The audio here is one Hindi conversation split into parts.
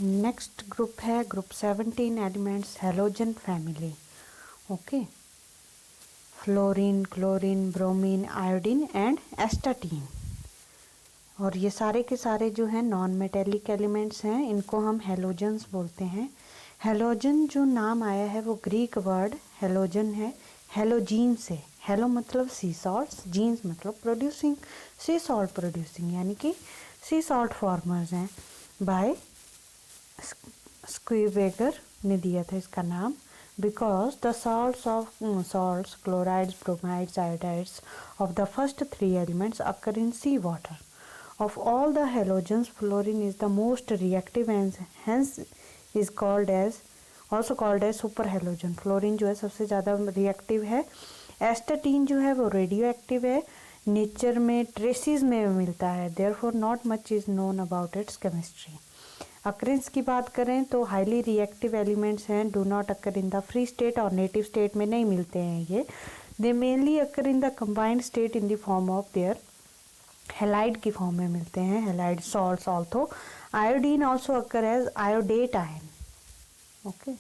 नेक्स्ट ग्रुप है group 17 elements halogen family. Okay, fluorine, chlorine, bromine, iodine and astatine. और ये सारे के सारे जो हैं नॉन मेटेलिक एलिमेंट्स हैं, इनको हम हैलोजन्स बोलते हैं। हैलोजन जो नाम आया है वो ग्रीक वर्ड हैलोजन है, हैलोजीन से। हैलो मतलब सी सॉल्ट्स, जीन्स मतलब प्रोड्यूसिंग, सी सॉल्ट प्रोड्यूसिंग, यानी कि सी सॉल्ट फॉर्मर्स हैं। बाय स्क्वीवेगर ने दिया था इसका नाम, because the salts, chlorides, bromides, iodides of the first three elements occur in sea water. Of all the halogens, fluorine is the most reactive and hence is also called as super halogen. Fluorine जो है सबसे ज़्यादा रिएक्टिव है। एस्टाटीन जो है वो रेडियो एक्टिव है, नेचर में ट्रेसिस में मिलता है, therefore not much is known about its chemistry. Occurrence की बात करें तो हाईली रिएक्टिव एलिमेंट्स हैं, do not occur in the free state और नेटिव स्टेट में नहीं मिलते हैं ये। They mainly occur in the combined state in the form of their halide की फॉर्म में मिलते हैं, halide salts also. Iodine also occur as iodate ion. Okay,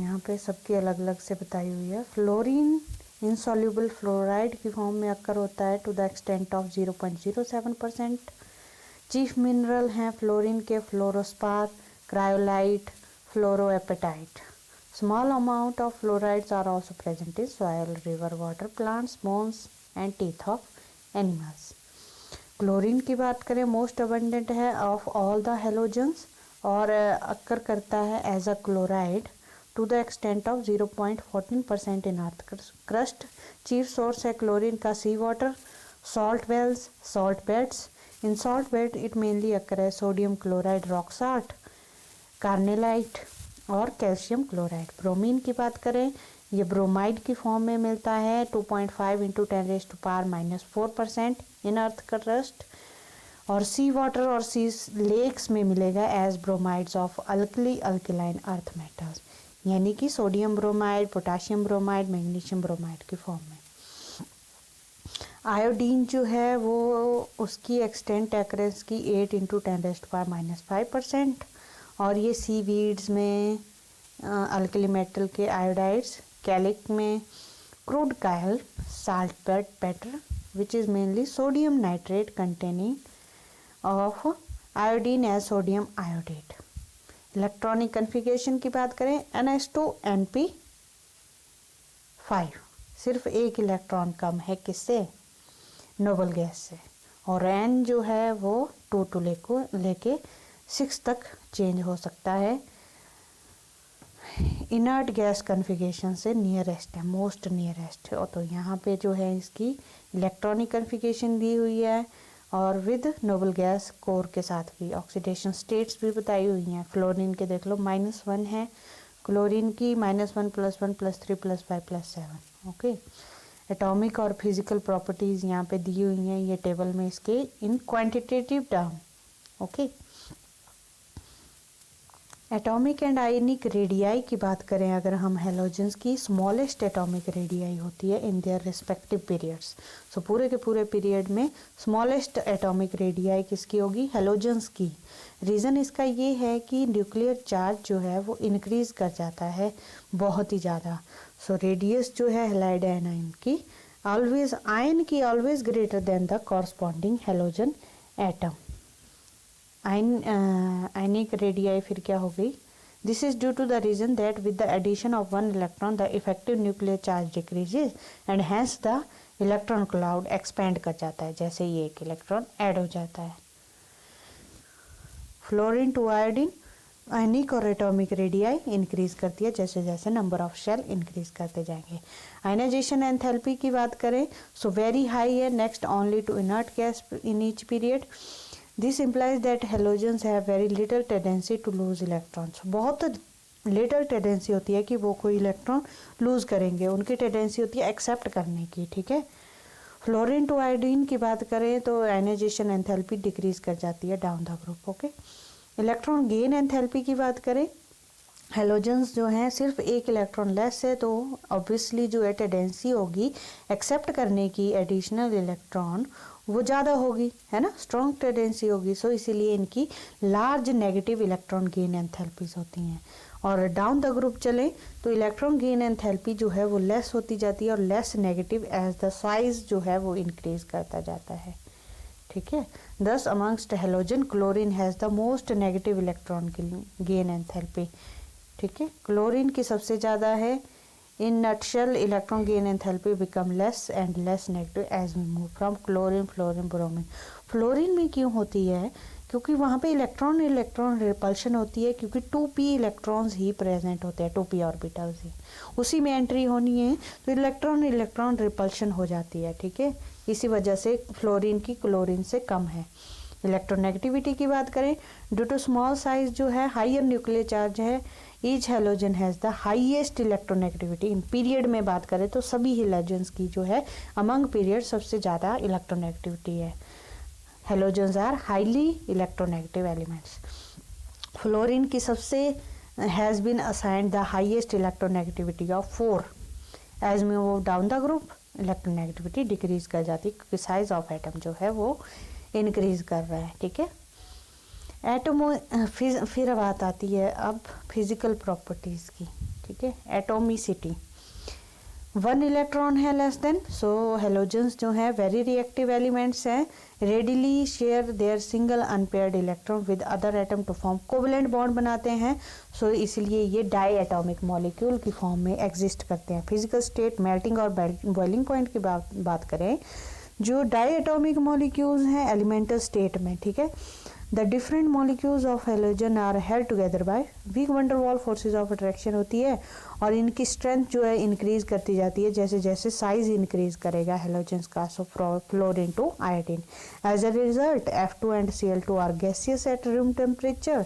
यहाँ पे सबकी अलग अलग से बताई हुई है। फ्लोरीन इनसॉल्युबल फ्लोराइड की फॉर्म में अकर होता है to the extent of 0.07%। Chief mineral हैं फ्लोरीन के fluorspar, cryolite, fluorapatite. Small amount of fluorides are also present in soil, river water, plants, bones and teeth of animals. Chlorine की बात करें मोस्ट अबंडेंट है ऑफ ऑल द हेलोजेंस और अक्कर करता है as a chloride to the extent of 0.14% in earth crust. Chief source है क्लोरीन का sea water, salt wells, salt beds. In salt bed it mainly occur as sodium chloride rock salt, carnallite और कैल्शियम क्लोराइड। ब्रोमीन की बात करें, ये ब्रोमाइड की फॉर्म में मिलता है 2.5 इंटू 10⁻⁴% इन अर्थ क्रस्ट। और सी वाटर और सी लेक्स में मिलेगा as bromides of alkali alkaline earth metals, यानी कि sodium bromide, potassium bromide, magnesium bromide की फॉर्म में। आयोडीन जो है वो उसकी एक्सटेंट एक्रेंस की 8 इंटू 10⁻⁵% और ये सी वीड्स में, अल्कली मेटल के आयोडाइड्स, कैलिक में, crude oil, salt bed better which is mainly sodium nitrate containing of iodine as sodium iodate. Electronic configuration की बात करें NH2NP5, सिर्फ एक इलेक्ट्रॉन कम है किससे, नोबल गैस से। और N जो है वो 2 लेके 6 तक चेंज हो सकता है। इनर्ट गैस कन्फिगरेशन से नियरेस्ट है, मोस्ट नियरेस्ट है। तो यहाँ पे जो है इसकी इलेक्ट्रॉनिक कन्फिगरेशन दी हुई है और विद नोबल गैस कोर के साथ भी ऑक्सीडेशन स्टेट्स भी बताई हुई हैं। फ्लोरीन के देख लो -1 है, क्लोरीन की -1 +1 +3 +5 +7। ओके, एटॉमिक और फिजिकल प्रॉपर्टीज़ यहाँ पे दी हुई हैं ये टेबल में इसके इन quantitative term. Okay, atomic and ionic radii की बात करें अगर हम हैलोजेंस की, स्मॉलेस्ट एटॉमिक रेडियाई होती है इन देयर रिस्पेक्टिव पीरियड्स। सो पूरे के पूरे पीरियड में स्मॉलेस्ट एटॉमिक रेडियाई किसकी होगी, हैलोजेंस की। रीज़न इसका ये है कि न्यूक्लियर चार्ज जो है वो इंक्रीज कर जाता है बहुत ही ज़्यादा। सो रेडियस जो है हैलाइड आयन की always greater than the corresponding halogen atom. Ionic radii फिर क्या हो गई, this is due to the reason that with the addition of 1 electron the effective nuclear charge decreases and hence the electron cloud expand कर जाता है जैसे ये एक इलेक्ट्रॉन ऐड हो जाता है। फ्लोरीन टू आयोडीन आयनिक और एटॉमिक रेडियाई इंक्रीज करती है जैसे जैसे नंबर ऑफ शेल इंक्रीज करते जाएंगे। आयनाइजेशन एंथैल्पी की बात करें सो वेरी हाई है, next only to inert gas in each period. This implies that halogens have very little tendency to lose electrons। बहुत लिटल टेंडेंसी होती है कि वो कोई इलेक्ट्रॉन लूज करेंगे, उनकी टेंडेंसी होती है एक्सेप्ट करने की। ठीक है, फ्लोरीन टू आयोडीन की बात करें तो आयनाइजेशन एंथैल्पी डिक्रीज कर जाती है down the group. Okay, electron gain enthalpy की बात करें, हेलोजेंस जो हैं सिर्फ एक इलेक्ट्रॉन लेस है तो ऑब्वियसली जो है टेंडेंसी होगी एक्सेप्ट करने की एडिशनल इलेक्ट्रॉन वो ज़्यादा होगी, है ना, स्ट्रॉन्ग टेंडेंसी होगी। सो इसीलिए इनकी large negative electron gain enthalpies होती हैं। और डाउन द ग्रुप चलें तो इलेक्ट्रॉन गेन एंथैल्पी जो है वो लेस होती जाती है और less negative as the size जो है वो इंक्रीज करता जाता है। ठीक है, thus amongst halogen chlorine has the most negative electron gain enthalpy. ठीक है, क्लोरीन की सबसे ज़्यादा है। In nutshell electron gain enthalpy become less and less negative as we move from chlorine fluorine bromine. Fluorine में क्यों होती है? क्योंकि वहाँ पे इलेक्ट्रॉन इलेक्ट्रॉन रिपल्शन होती है, क्योंकि 2p इलेक्ट्रॉन्स ही प्रेजेंट होते हैं, 2p ऑर्बिटल्स ही उसी में एंट्री होनी है, तो इलेक्ट्रॉन इलेक्ट्रॉन रिपल्शन हो जाती है। ठीक है, इसी वजह से फ्लोरीन की क्लोरीन से कम है। इलेक्ट्रोनेगेटिविटी की बात करें, ड्यू टू स्मॉल साइज जो है, हाइयर न्यूक्लियर चार्ज है, each halogen has the highest electronegativity. In period में बात करें तो सभी हेलोजन्स की जो है अमंग पीरियड सबसे ज़्यादा इलेक्ट्रोनेगेटिविटी है। Halogens are highly electronegative elements. Fluorine की सबसे has been assigned the highest electronegativity of 4। As में वो down the group electronegativity decrease कर जाती है, क्योंकि साइज ऑफ एटम जो है वो इंक्रीज कर रहा है। ठीक है, एटम फिर बात आती है अब फिजिकल प्रॉपर्टीज़ की। ठीक है, एटोमिसिटी, 1 इलेक्ट्रॉन है लेस देन। सो हेलोजन्स जो हैं वेरी रिएक्टिव एलिमेंट्स हैं, readily share their single unpaired electron with other atom to form covalent bond बनाते हैं। सो इसलिए ये डाई एटॉमिक मॉलिक्यूल की फॉर्म में एग्जिस्ट करते हैं। फिजिकल स्टेट, मेल्टिंग और बॉइलिंग पॉइंट की बात करें, जो डाई एटॉमिक मॉलिक्यूल्स हैं एलिमेंटल स्टेट में, ठीक है, the different molecules of halogen are held together by weak van der Waal forces of attraction होती है, और इनकी स्ट्रेंथ जो है इंक्रीज करती जाती है जैसे जैसे साइज इंक्रीज करेगा हेलोजन्स का। So fluorine to iodine, as a result F2 and Cl2 are gaseous at room temperature.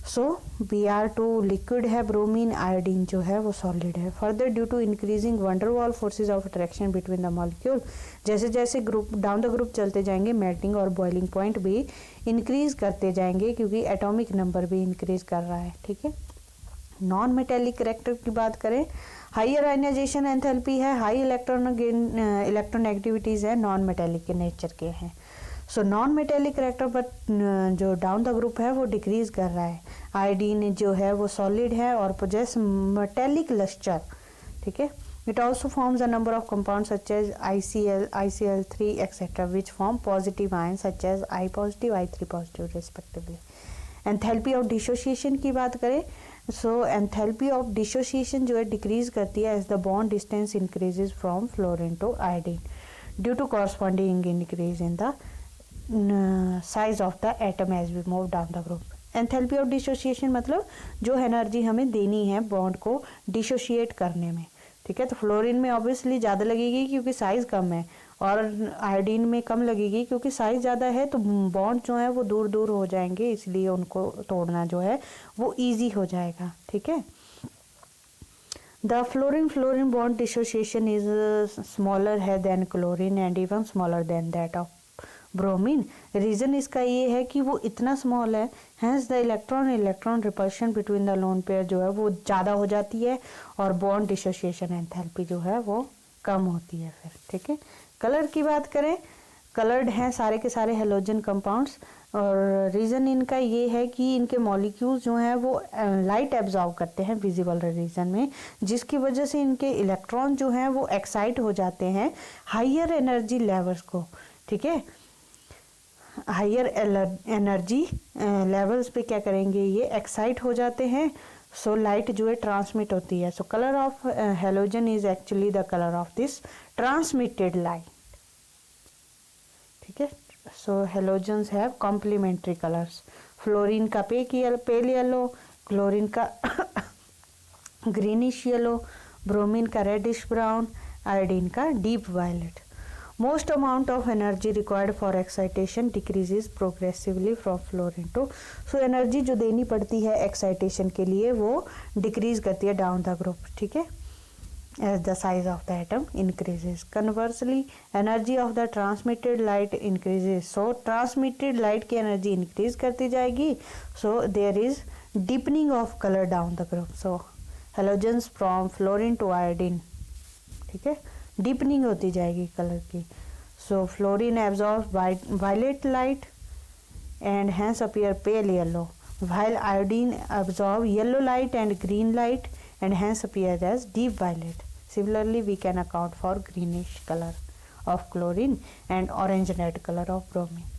So Br2 liquid है, ब्रोमीन, आयोडीन जो है वो सॉलिड है। Further due to increasing van der Waals forces of attraction between the molecule, जैसे जैसे ग्रुप डाउन द ग्रुप चलते जाएंगे, मेल्टिंग और बॉइलिंग पॉइंट भी इंक्रीज करते जाएंगे, क्योंकि एटॉमिक नंबर भी इंक्रीज कर रहा है। ठीक है, नॉन मेटेलिक कैरेक्टर की बात करें, हाइयर आयनाइजेशन एंथैल्पी है, हाई इलेक्ट्रोनेगेटिविटीज है, नॉन मेटेलिक के नेचर के हैं। सो नॉन मेटेलिक कैरेक्टर पर जो डाउन द ग्रुप है वो डिक्रीज कर रहा है। आयोडीन जो है वो सॉलिड है और पोजेस मेटेलिक लस्टर। ठीक है, it also forms a number of compound such as ICl, ICl3 etcetera which form positive ion such as I positive, I3 positive respectively. Enthalpy of dissociation की बात करें, सो एंथैल्पी ऑफ डिसोसिएशन जो है डिक्रीज करती है as the bond distance increases from fluorine to iodine due to corresponding increase in the size of the atom as we move down the group. Enthalpy of dissociation मतलब जो एनर्जी हमें देनी है बॉन्ड को डिसोशिएट करने में। ठीक है, तो फ्लोरीन में ऑब्वियसली ज़्यादा लगेगी क्योंकि साइज़ कम है, और आयोडीन में कम लगेगी क्योंकि साइज़ ज़्यादा है, तो बॉन्ड जो है वो दूर दूर हो जाएंगे, इसलिए उनको तोड़ना जो है वो ईजी हो जाएगा। ठीक है, the fluorine bond dissociation is smaller है than chlorine and even smaller than that of bromine. Reason इसका ये है कि वो इतना स्मॉल है, hence the electron repulsion between the lone pair जो है वो ज़्यादा हो जाती है, और बॉन्ड डिसोसिएशन एंथैल्पी जो है वो कम होती है फिर। ठीक है, कलर की बात करें, कलर्ड हैं सारे के सारे हेलोजन कंपाउंड्स, और रीज़न इनका ये है कि इनके मॉलिक्यूल्स जो हैं वो लाइट एब्जॉर्ब करते हैं विजिबल रीजन में, जिसकी वजह से इनके इलेक्ट्रॉन जो हैं वो एक्साइट हो जाते हैं हाइयर एनर्जी लेवल्स को। ठीक है, हाइयर एनर्जी लेवल्स पे क्या करेंगे, ये एक्साइट हो जाते हैं, सो लाइट जो है ट्रांसमिट होती है। So colour of halogen is actually the colour of this transmitted light. ठीक है, so halogens have complementary colours. Fluorine का पेल येलो, क्लोरीन का ग्रीनिश येलो, ब्रोमीन का रेडिश ब्राउन, आयोडीन का deep violet. Most amount of energy required for excitation decreases progressively from fluorine to, so energy जो देनी पड़ती है excitation के लिए वो decrease करती है down the group। ठीक है, as the size of the atom increases. Conversely, energy of the transmitted light increases. So transmitted light की energy increase करती जाएगी, so there is deepening of color down the group. So halogens from fluorine to iodine, ठीक है, डीपनिंग होती जाएगी कलर की। So fluorine absorbs violet light and hence appear pale yellow, while iodine absorb yellow light and green light and hence appear as deep violet. Similarly, we can account for greenish color of chlorine and orange red color of bromine.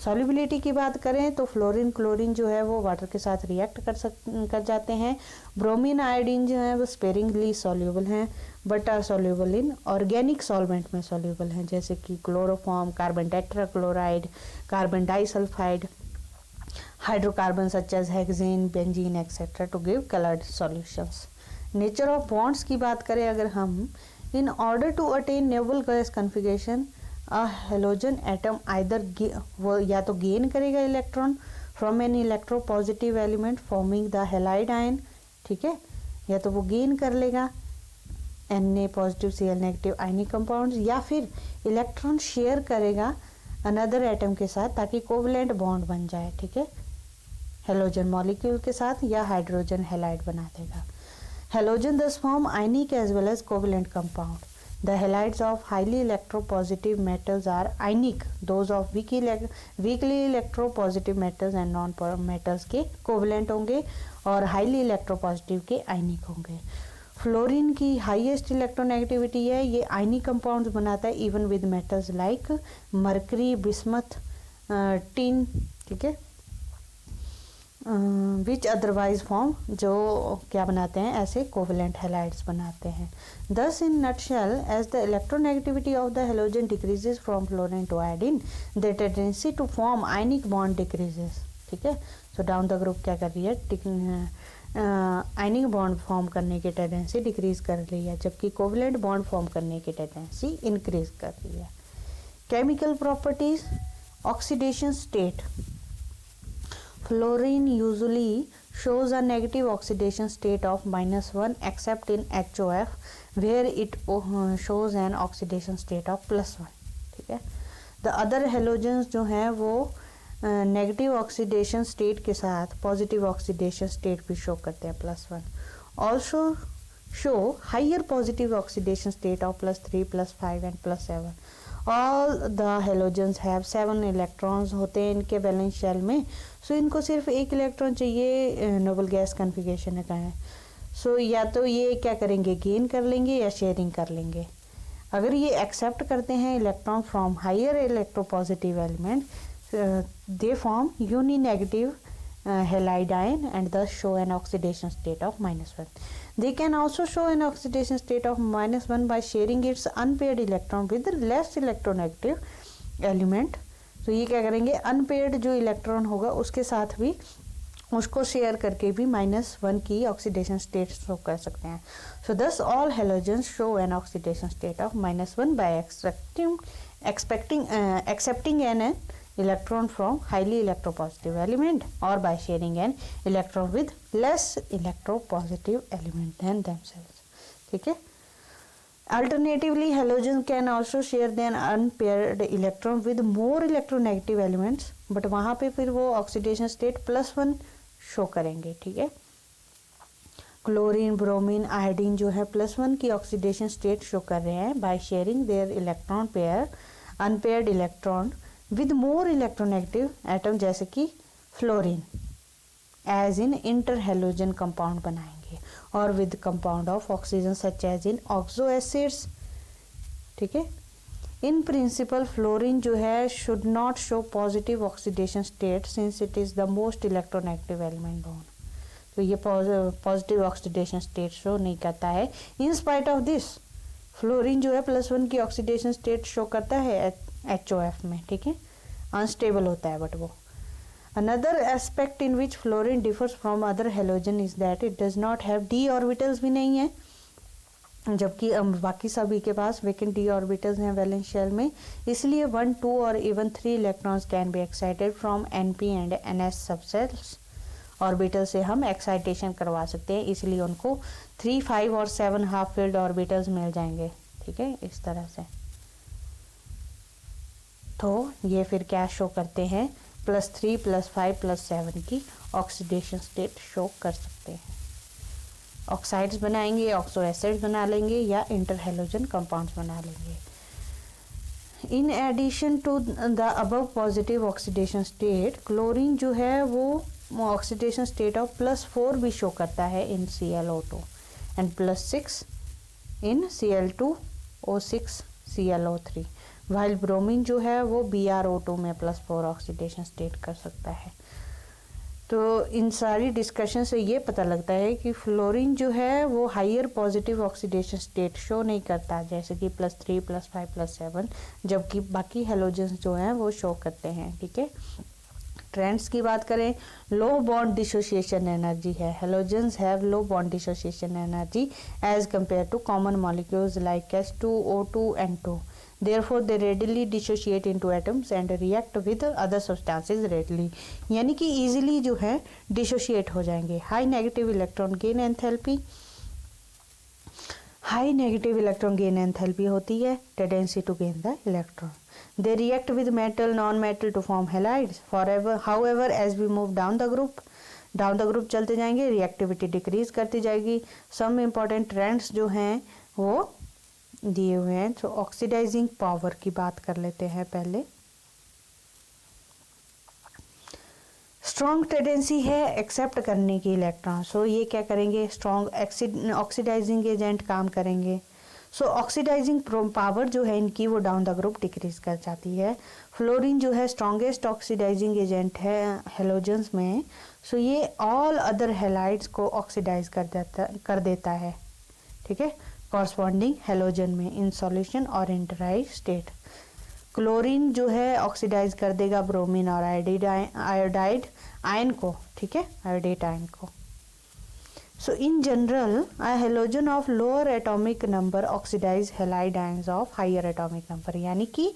Solubility की बात करें तो फ्लोरीन क्लोरीन जो है वो वाटर के साथ रिएक्ट कर जाते हैं. ब्रोमीन आयोडीन जो है वो स्पेरिंगली सॉल्यूबल हैं but are soluble in organic solvent में सॉल्यूबल हैं, जैसे कि chloroform, carbon tetrachloride, carbon disulphide, hydrocarbon such as hexane, benzene etcetera to give coloured solutions. Nature of bonds की बात करें अगर हम, in order to attain noble gas configuration a halogen atom either वो या तो गेन करेगा electron from an electropositive element forming the halide ion, ठीक है, या तो वो गेन कर लेगा Na positive Cl negative ionic compounds, या फिर इलेक्ट्रॉन शेयर करेगा अनदर एटम के साथ ताकि कोवलेंट बॉन्ड बन जाए, ठीक है, हेलोजन मॉलिक्यूल के साथ, या हाइड्रोजन हेलाइड बना देगा. Halogen thus form ionic as well as covalent compound. The halides of highly electropositive metals are ionic. Those of weakly electropositive metals and non-metals के covalent होंगे और highly electropositive के ionic होंगे. फ्लोरीन की हाईएस्ट इलेक्ट्रोनेगेटिविटी है, ये आयनिक कंपाउंड्स बनाता है even with metals like mercury, bismuth, tin, ठीक है, विच अदरवाइज फॉर्म जो क्या बनाते हैं ऐसे कोवलेंट हेलाइड्स बनाते हैं. Thus in nutshell as the electronegativity of the halogen decreases from fluorine to iodine the tendency to form ionic bond decreases, ठीक है. सो डाउन द ग्रुप क्या कर रही है, आयनिक बॉन्ड फॉर्म करने की टेंडेंसी डिक्रीज कर रही है, जबकि कोवलेंट बॉन्ड फॉर्म करने की टेंडेंसी इंक्रीज कर रही है. Chemical properties, oxidation state. Fluorine usually shows a negative oxidation state of -1 except in HOF where it shows an oxidation state of +1, ठीक है. The other halogens जो हैं वो नेगेटिव ऑक्सीडेशन स्टेट के साथ पॉजिटिव ऑक्सीडेशन स्टेट भी शो करते हैं +1. Also show higher positive oxidation state of +3, +5 and +7. All the halogens have 7 electrons होते हैं इनके वैलेंस शेल में. सो इनको सिर्फ एक इलेक्ट्रॉन चाहिए नोबल गैस कन्फिगरेशन का है. सो या तो ये क्या करेंगे, गेन कर लेंगे या शेयरिंग कर लेंगे. अगर ये एक्सेप्ट करते हैं electron from higher electropositive element they form uninegative halide ion and thus show an oxidation state of -1. They can also show an oxidation state of -1 by sharing its unpaired electron with the less electronegative element. तो ये क्या करेंगे, अनपेयर्ड जो इलेक्ट्रॉन होगा उसके साथ भी उसको शेयर करके भी -1 की ऑक्सीडेशन स्टेट शो कर सकते हैं. So thus all halogens show an oxidation state of -1 by accepting an electron from highly electropositive element or by sharing an electron with less electropositive element than themselves, ठीक है. Alternatively, halogens can also share their unpaired electron with more electronegative elements, but वहाँ पे फिर वो oxidation state +1 शो करेंगे, ठीक है. क्लोरीन, ब्रोमीन, आयोडीन जो है +1 की ऑक्सीडेशन स्टेट शो कर रहे हैं by sharing their electron pair, unpaired electron with more electronegative atom जैसे कि fluorine as in interhalogen compound बनाएंगे और with compound of oxygen such as in oxo acids, ठीक है. इन प्रिंसिपल फ्लोरीन जो है should not show positive oxidation state since it is the most electronegative element on. तो ये पॉजिटिव ऑक्सीडेशन स्टेट शो नहीं करता है. In spite of this fluorine जो है +1 की ऑक्सीडेशन स्टेट शो करता है HOF में, ठीक है, अनस्टेबल होता है बट वो. Another aspect in which fluorine differs from other halogen is that it does not have d orbitals भी नहीं है, जबकि बाकी सभी के पास वेकेंट d ऑर्बिटल्स हैं वैलेंस शेल में. इसलिए 1, 2 और even 3 electrons can be excited from NP and NS subcells. Orbital से हम एक्साइटेशन करवा सकते हैं, इसलिए उनको 3, 5 और 7 हाफ फील्ड ऑर्बिटल्स मिल जाएंगे, ठीक है, इस तरह से. तो ये फिर क्या शो करते हैं, +3, +5, +7 की ऑक्सीडेशन स्टेट शो कर सकते हैं. ऑक्साइड्स बनाएंगे, ऑक्सो एसिड्स बना लेंगे या इंटर हेलोजन कंपाउंड्स बना लेंगे. In addition to the above positive oxidation state, chlorine जो है वो ऑक्सीडेशन स्टेट ऑफ +4 भी शो करता है इन ClO2 and +6 in Cl2O6 ClO3, while bromine जो है वो BrO2 में +4 ऑक्सीडेशन स्टेट कर सकता है। तो इन सारी डिस्कशन से ये पता लगता है कि फ्लोरीन जो है वो higher positive oxidation state show नहीं करता, जैसे कि +3 +5 +7, जबकि बाकी हेलोजेंस जो हैं वो शो करते हैं। ठीक है, ट्रेंड्स की बात करें, लो बॉन्ड डिसोसिएशन एनर्जी है, halogens have low bond dissociation energy as compare to common molecules like H2O2 and 2, therefore they readily dissociate into atoms and react with other substances readily, यानी कि easily जो है डिसोशिएट हो जाएंगे। High negative electron gain enthalpy, high negative electron gain enthalpy होती है tendency to gain the electron. They react with metal non metal to form halides forever, however as we move down the group चलते जाएंगे, रिएक्टिविटी डिक्रीज करती जाएगी। सम इम्पॉर्टेंट ट्रेंड्स जो हैं वो दिए हुए हैं। तो ऑक्सीडाइजिंग पावर की बात कर लेते हैं पहले। स्ट्रॉन्ग टेंडेंसी है एक्सेप्ट करने की इलेक्ट्रॉन, सो ये क्या करेंगे, स्ट्रॉन्ग ऑक्सीडाइजिंग एजेंट काम करेंगे। सो ऑक्सीडाइजिंग पावर जो है इनकी वो डाउन द ग्रुप डिक्रीज कर जाती है। फ्लोरीन जो है स्ट्रॉन्गेस्ट ऑक्सीडाइजिंग एजेंट है हेलोजेंस में, सो ये ऑल अदर हेलाइड्स को ऑक्सीडाइज कर देता है। ठीक है, कॉरस्पॉन्डिंग हेलोजन में इन सॉल्यूशन और इन ड्राई स्टेट। क्लोरीन जो है ऑक्सीडाइज कर देगा ब्रोमीन और आयोडाइड आयन को। ठीक है, आयोडेट आयन को। So in general a halogen of lower atomic number oxidize halide ions of higher atomic number, यानी कि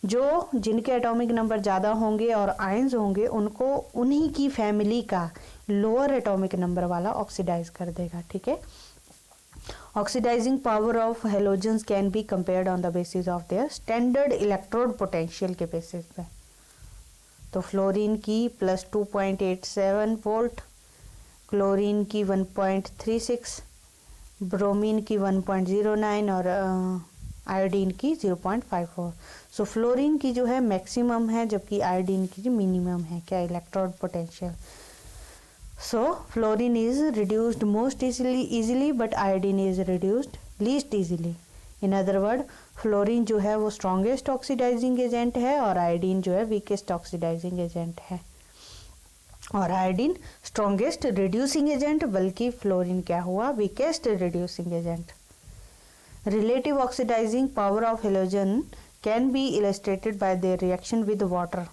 जो जिनके एटॉमिक नंबर ज़्यादा होंगे और आयंस होंगे उनको उन्हीं की फैमिली का लोअर एटॉमिक नंबर वाला ऑक्सीडाइज कर देगा। ठीक है, oxidising power of halogens can be compared on the basis of their standard electrode potential के बेसिस पे। तो फ्लोरीन की +2.87 वोल्ट, क्लोरीन की 1.36, ब्रोमीन की 1.09 और आयोडीन की 0.54। सो फ्लोरीन की जो है मैक्सिमम है जबकि आयोडीन की जो मिनिमम है क्या electrode potential. So fluorine is reduced most easily but iodine is reduced least easily. In other word, fluorine जो है वो strongest oxidizing agent है और iodine जो है weakest oxidizing agent है, और iodine strongest reducing agent, बल्कि fluorine क्या हुआ weakest reducing agent. Relative oxidizing power of halogen can be illustrated by their reaction with water.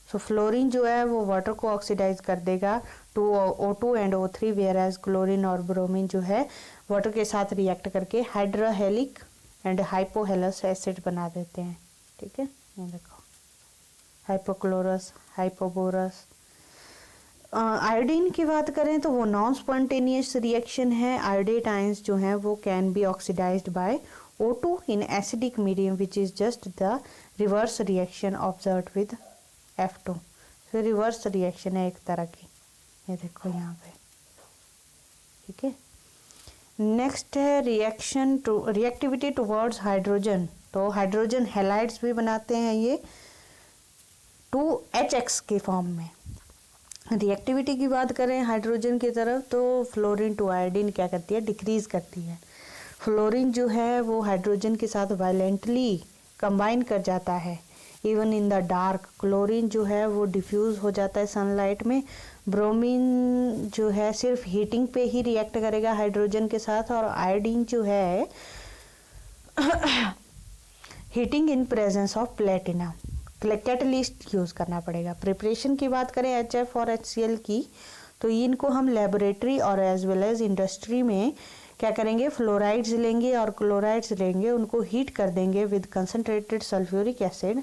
So fluorine जो है वो वाटर को ऑक्सीडाइज कर देगा to O2 and O3, whereas chlorine और ब्रोमीन जो है वाटर के साथ रिएक्ट करके हाइड्रोहेलिक एंड हाइपोहेलस एसिड बना देते हैं। ठीक है, ये देखो हाइपोक्लोरस, हाइपोबोरस। आयोडीन की बात करें तो वो नॉन स्पॉन्टेनियस रिएक्शन है। आयोडेट आयंस जो हैं वो can be oxidised by O2 in acidic medium which is just the reverse reaction observed with F2। फिर रिवर्स रिएक्शन है एक तरह की, ये देखो यहाँ पे। ठीक है, नेक्स्ट है रिएक्टिविटी टुवर्ड्स हाइड्रोजन। तो हाइड्रोजन हेलाइड्स भी बनाते हैं ये 2HX के फॉर्म में। रिएक्टिविटी की बात करें हाइड्रोजन की तरफ तो फ्लोरीन टू आयोडीन क्या करती है, डिक्रीज करती है। फ्लोरीन जो है वो हाइड्रोजन के साथ वायलेंटली कंबाइन कर जाता है even in the dark. Chlorine जो है वो डिफ्यूज हो जाता है सनलाइट में। ब्रोमीन जो है सिर्फ हीटिंग पे ही रिएक्ट करेगा हाइड्रोजन के साथ, और आयोडीन जो है heating in presence of platinum, catalyst use करना पड़ेगा। प्रिपरेशन की बात करें HF और HCl की, तो इनको हम लेबोरेटरी और एज वेल एज इंडस्ट्री में क्या करेंगे, फ्लोराइड्स लेंगे और क्लोराइड्स लेंगे, उनको हीट कर देंगे विद कंसनट्रेटेड सल्फ्यूरिक एसिड,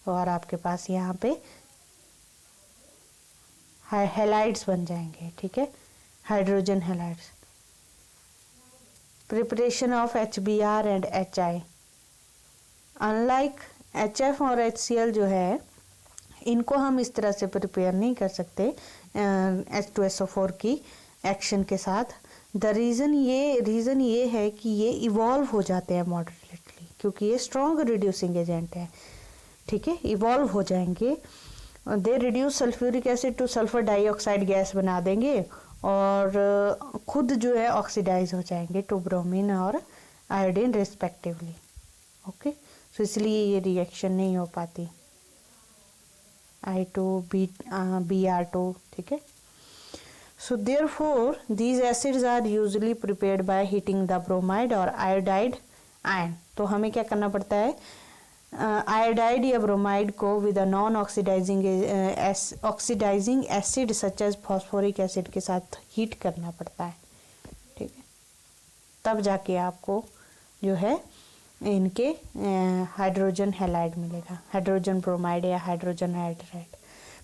और आपके पास यहाँ पे हेलाइड्स बन जाएंगे। ठीक है, hydrogen halides. Preparation of HBr and HI, unlike HF और HCl जो है इनको हम इस तरह से प्रिपेयर नहीं कर सकते H2SO4 की एक्शन के साथ। रीज़न ये है कि ये इवॉल्व हो जाते हैं मॉडरेटली। क्योंकि ये स्ट्रॉन्ग रिड्यूसिंग एजेंट है, ठीक है, इवॉल्व हो जाएंगे। They reduce sulphuric acid two sulphur dioxide gas बना देंगे और खुद जो है ऑक्सीडाइज हो जाएंगे टू ब्रोमीन और आयोडीन रिस्पेक्टिवली। ओके, सो इसलिए ये रिएक्शन नहीं हो पाती I2BR2, ठीक है। So therefore these acids are usually prepared by heating the bromide or iodide ion। तो हमें क्या करना पड़ता है, आयोडाइड या ब्रोमाइड को with a non oxidising acid such as phosphoric acid के साथ हीट करना पड़ता है, ठीक है, तब जाके आपको जो है इनके हाइड्रोजन हैलाइड मिलेगा, हाइड्रोजन ब्रोमाइड या हाइड्रोजन हाइड्राइड।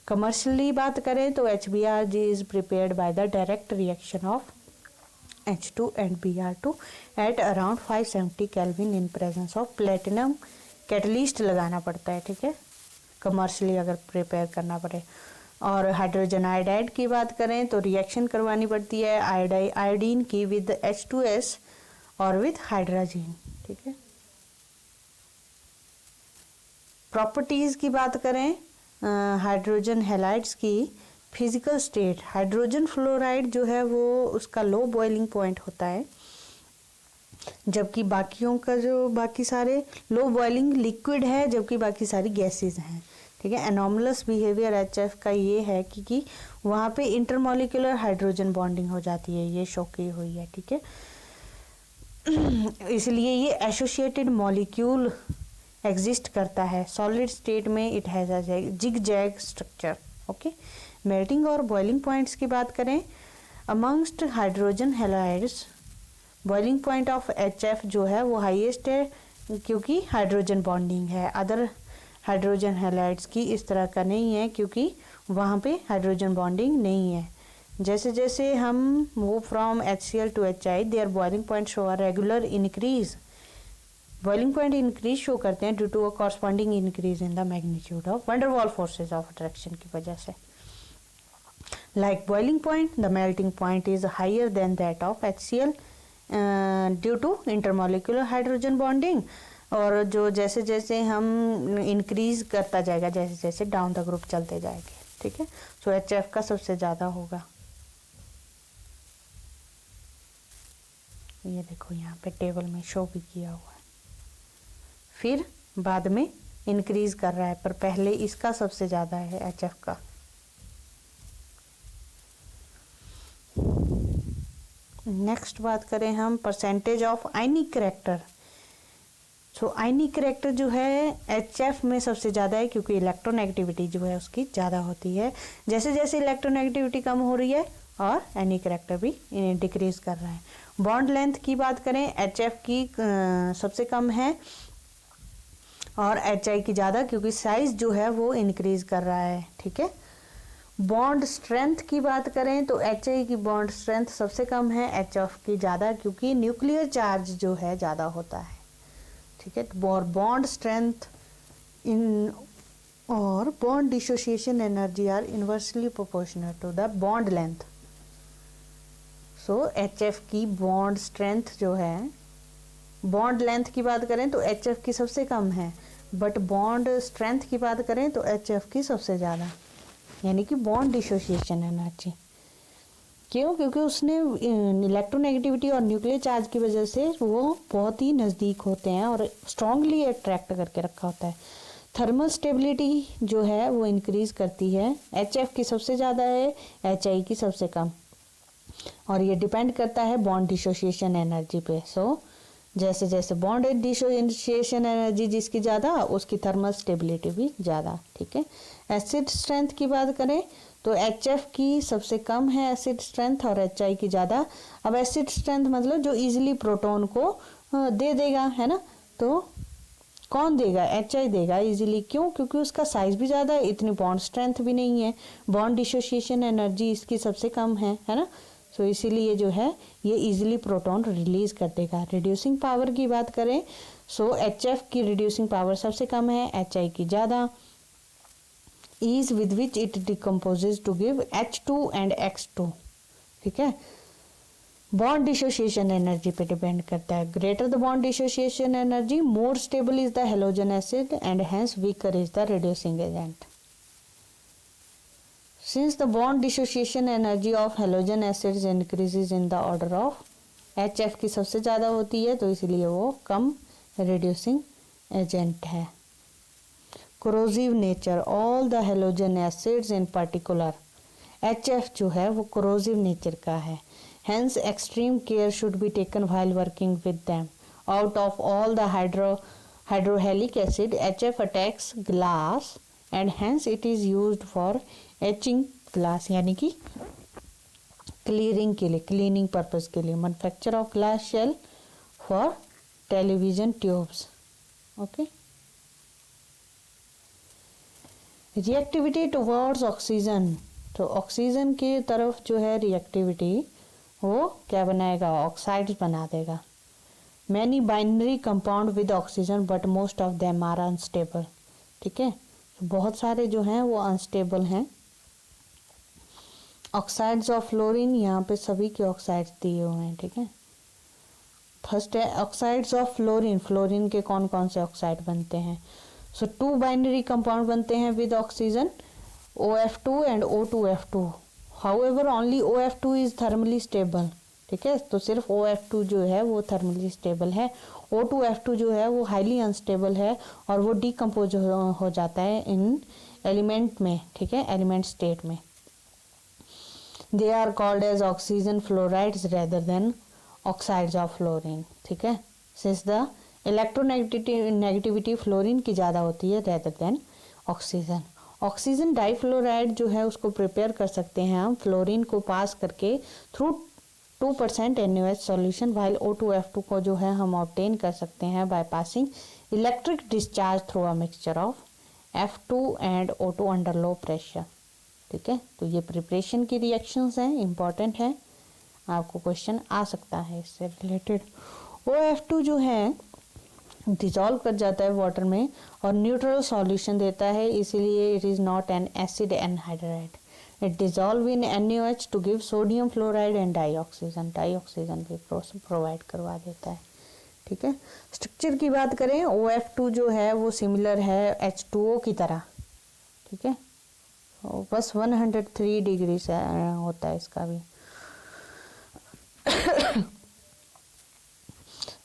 कमर्शियली बात करें तो HBr is prepared by the direct reaction of H2 and Br2 at around 570 kelvin in presence of platinum. Catalyst लगाना पड़ता है, ठीक है, कमर्शियली अगर प्रिपेयर करना पड़े। और हाइड्रोजन आयोडाइड की बात करें तो रिएक्शन करवानी पड़ती है आयोडीन की विद H2S और विद हाइड्रोजन, ठीक है। प्रॉपर्टीज की बात करें हाइड्रोजन हैलाइड्स की, फिजिकल स्टेट, हाइड्रोजन फ्लोराइड जो है वो उसका लो बॉइलिंग पॉइंट होता है, जबकि बाकियों का जो बाकी सारे लो बॉइलिंग लिक्विड है, जबकि बाकी सारी गैसेस हैं, ठीक है। एनॉमलस बिहेवियर HF का ये है कि वहाँ पे इंटरमॉलिक्यूलर हाइड्रोजन बॉन्डिंग हो जाती है, ये शो की हुई है, ठीक है। इसलिए ये एसोसिएटेड मॉलिक्यूल एग्जिस्ट करता है। सॉलिड स्टेट में it has a zig zag structure, okay. Melting और बॉइलिंग पॉइंट्स की बात करें, amongst hydrogen halides boiling point of HF जो है वो हाईएस्ट है, क्योंकि हाइड्रोजन बॉन्डिंग है। अदर हाइड्रोजन हैलाइड्स की इस तरह का नहीं है, क्योंकि वहाँ पे हाइड्रोजन बॉन्डिंग नहीं है। जैसे जैसे हम move from HCl to HI, their boiling point show a regular increase, boiling point increase show करते हैं due to a corresponding increase in the magnitude of van der Waal forces of attraction की वजह से। Like boiling point, the melting point is higher than that of HCl due to intermolecular hydrogen bonding. और जो जैसे जैसे हम इंक्रीज करता जाएगा, जैसे जैसे डाउन द ग्रुप चलते जाएंगे, ठीक है। सो HF का सबसे ज़्यादा होगा। ये देखो यहाँ पे टेबल में शो भी किया हुआ है, फिर बाद में इंक्रीज कर रहा है, पर पहले इसका सबसे ज़्यादा है HF का। नेक्स्ट बात करें हम percentage of ionic character. So ionic character जो है HF में सबसे ज़्यादा है, क्योंकि इलेक्ट्रोनेगेटिविटी जो है उसकी ज़्यादा होती है। जैसे जैसे इलेक्ट्रोनेगेटिविटी कम हो रही है और आयनिक करेक्टर भी डिक्रीज कर रहा है। बॉन्ड लेंथ की बात करें, HF की सबसे कम है और HI की ज़्यादा, क्योंकि साइज जो है वो इंक्रीज कर रहा है, ठीक है। बॉन्ड स्ट्रेंथ की बात करें तो HI की बॉन्ड स्ट्रेंथ सबसे कम है, HF की ज़्यादा, क्योंकि न्यूक्लियर चार्ज जो है ज़्यादा होता है, ठीक है। और बॉन्ड स्ट्रेंथ इन और bond dissociation energy are inversely proportional to the bond length. So HF की बॉन्ड स्ट्रेंथ जो है, बॉन्ड लेंथ की बात करें तो HF की सबसे कम है, बट बॉन्ड स्ट्रेंथ की बात करें तो HF की सबसे ज़्यादा, यानी कि बॉन्ड डिसोसिएशन एनर्जी। क्यों? क्योंकि उसने इलेक्ट्रोनेगेटिविटी और न्यूक्लियर चार्ज की वजह से वो बहुत ही नज़दीक होते हैं और स्ट्रांगली अट्रैक्ट करके रखा होता है। थर्मल स्टेबिलिटी जो है वो इंक्रीज करती है, HF की सबसे ज़्यादा है, HI की सबसे कम, और ये डिपेंड करता है बॉन्ड डिसोसिएशन एनर्जी पे। सो जैसे जैसे बॉन्ड डिसोसिएशन एनर्जी जिसकी ज़्यादा, उसकी थर्मल स्टेबिलिटी भी ज़्यादा, ठीक है। एसिड स्ट्रेंथ की बात करें तो HF की सबसे कम है एसिड स्ट्रेंथ और HI की ज़्यादा। अब एसिड स्ट्रेंथ मतलब जो इजीली प्रोटॉन को दे देगा, है ना, तो कौन देगा? HI देगा इजीली। क्यों? क्योंकि उसका साइज भी ज़्यादा है, इतनी बॉन्ड स्ट्रेंथ भी नहीं है, बॉन्ड डिसोसिएशन एनर्जी इसकी सबसे कम है ना। सो इसीलिए जो है ये इजीली प्रोटॉन रिलीज कर देगा। रिड्यूसिंग पावर की बात करें सो HF की रिड्यूसिंग पावर सबसे कम है, HI की ज़्यादा। ease with which it decomposes to give H2 and X2, ठीक है। बॉन्ड डिसोसिएशन एनर्जी पे डिपेंड करता है। Greater the bond dissociation energy, more stable is the halogen acid and hence weaker is the reducing agent. Since the bond dissociation energy of halogen acids increases in the order of, HF की सबसे ज़्यादा होती है तो इसलिए वो कम रिड्यूसिंग एजेंट है। Corrosive nature, all the halogen acids in particular, HF जो है वो कोरोसिव नेचर का है। Hence, extreme care should be taken while working with them. Out of all the hydrohalic acid, HF attacks glass and hence it is used for etching glass, यानी कि clearing के लिए, cleaning purpose के लिए, manufacture of glass shell for television tubes. Okay. Reactivity towards oxygen, तो ऑक्सीजन की तरफ जो है रिएक्टिविटी वो क्या बनाएगा, ऑक्साइड्स बना देगा। Many binary compound with oxygen but most of them are unstable, ठीक है, बहुत सारे जो हैं वो अनस्टेबल हैं। ऑक्साइड्स ऑफ फ्लोरीन, यहाँ पे सभी के ऑक्साइड्स दिए हुए हैं, ठीक है। फर्स्ट है ऑक्साइड्स ऑफ फ्लोरीन, फ्लोरीन के कौन कौन से ऑक्साइड बनते हैं। सो 2 बाइनरी कंपाउंड बनते हैं with oxygen, OF2 and O2F2। However, only OF2 is thermally stable, ठीक है, तो सिर्फ OF2 जो है वो थर्मली स्टेबल है। O2F2 जो है वो हाईली अनस्टेबल है और वो डिकम्पोज हो जाता है इन एलिमेंट में, ठीक है, एलिमेंट स्टेट में। They are called as oxygen fluorides rather than oxides of fluorine, ठीक है, सिंस द इलेक्ट्रोनेगेटिविटी फ्लोरीन की ज़्यादा होती है rather than oxygen. Oxygen difluoride जो है उसको प्रिपेयर कर सकते हैं हम फ्लोरीन को पास करके through 2% NaOH solution, while O2F2 को जो है हम ऑब्टेन कर सकते हैं by passing electric discharge through a mixture of F2 and O2 under low pressure, ठीक है। तो ये प्रिपरेशन की रिएक्शंस हैं, इंपॉर्टेंट है, आपको क्वेश्चन आ सकता है इससे रिलेटेड। OF2 जो है डिजॉल्व कर जाता है वाटर में और न्यूट्रल सॉल्यूशन देता है, इसीलिए it is not an acid anhydride. It dissolve in NaOH to give sodium fluoride and dioxygen, dioxygen भी प्रोवाइड करवा देता है, ठीक है। स्ट्रक्चर की बात करें, OF2 जो है वो सिमिलर है H2O की तरह, ठीक है, बस 103 डिग्री से होता है इसका भी।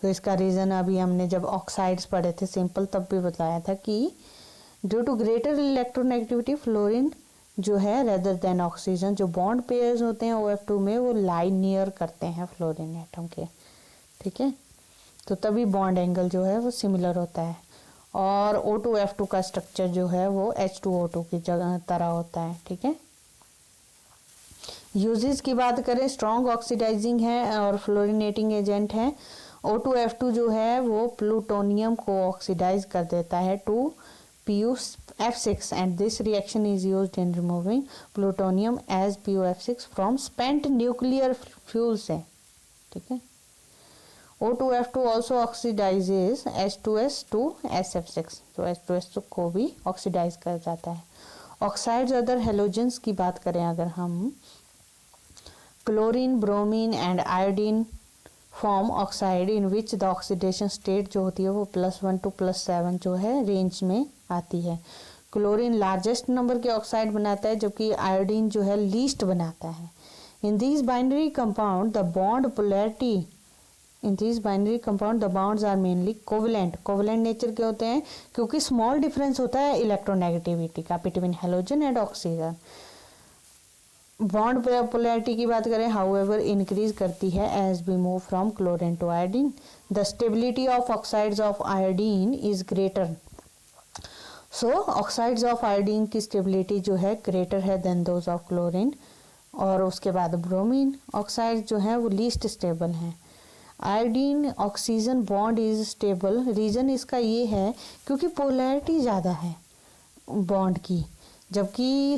तो इसका रीज़न अभी हमने जब ऑक्साइड्स पढ़े थे सिंपल तब भी बताया था कि due to greater electronegativity fluorine जो है रेदर देन ऑक्सीजन, जो बॉन्ड पेयर्स होते हैं OF2 में वो लाई नियर करते हैं फ्लोरीन एटम के, ठीक है, तो तभी बॉन्ड एंगल जो है वो सिमिलर होता है। और O2F2 का स्ट्रक्चर जो है वो H2O2 की जगह तरह होता है, ठीक है। यूजेस की बात करें, स्ट्रॉन्ग ऑक्सीडाइजिंग है और फ्लोरिनेटिंग एजेंट है। O2F2 जो है वो प्लूटोनियम को ऑक्सीडाइज कर देता है to PuF6 and this reaction is used in removing plutonium as PuF6 from spent nuclear fuel से, ठीक है। O2F2 also oxidises H2S to SF6, तो H2S को भी ऑक्सीडाइज कर जाता है। ऑक्साइड्स अदर हेलोजेंस की बात करें अगर हम, chlorine, bromine and iodine form oxide in which the oxidation state जो होती है वो +1 to +7 जो है रेंज में आती है। क्लोरीन लार्जेस्ट नंबर के ऑक्साइड बनाता है जबकि आयोडीन जो है लीस्ट बनाता है। In this binary compound the bond polarity, in this binary compound the bonds are mainly covalent, covalent nature के होते हैं क्योंकि स्मॉल डिफरेंस होता है इलेक्ट्रोनेगेटिविटी का between halogen and oxygen. Bond polarity की बात करें हाउएवर इंक्रीज करती है as we move from chlorine to iodine. The stability of oxides of iodine is greater, so oxides of iodine की स्टेबिलिटी जो है ग्रेटर है देन दोज ऑफ क्लोरीन। और उसके बाद ब्रोमीन ऑक्साइड जो है वो लीस्ट स्टेबल हैं। Iodine oxygen bond is stable, reason इसका ये है क्योंकि पोलैरिटी ज़्यादा है बॉन्ड की, जबकि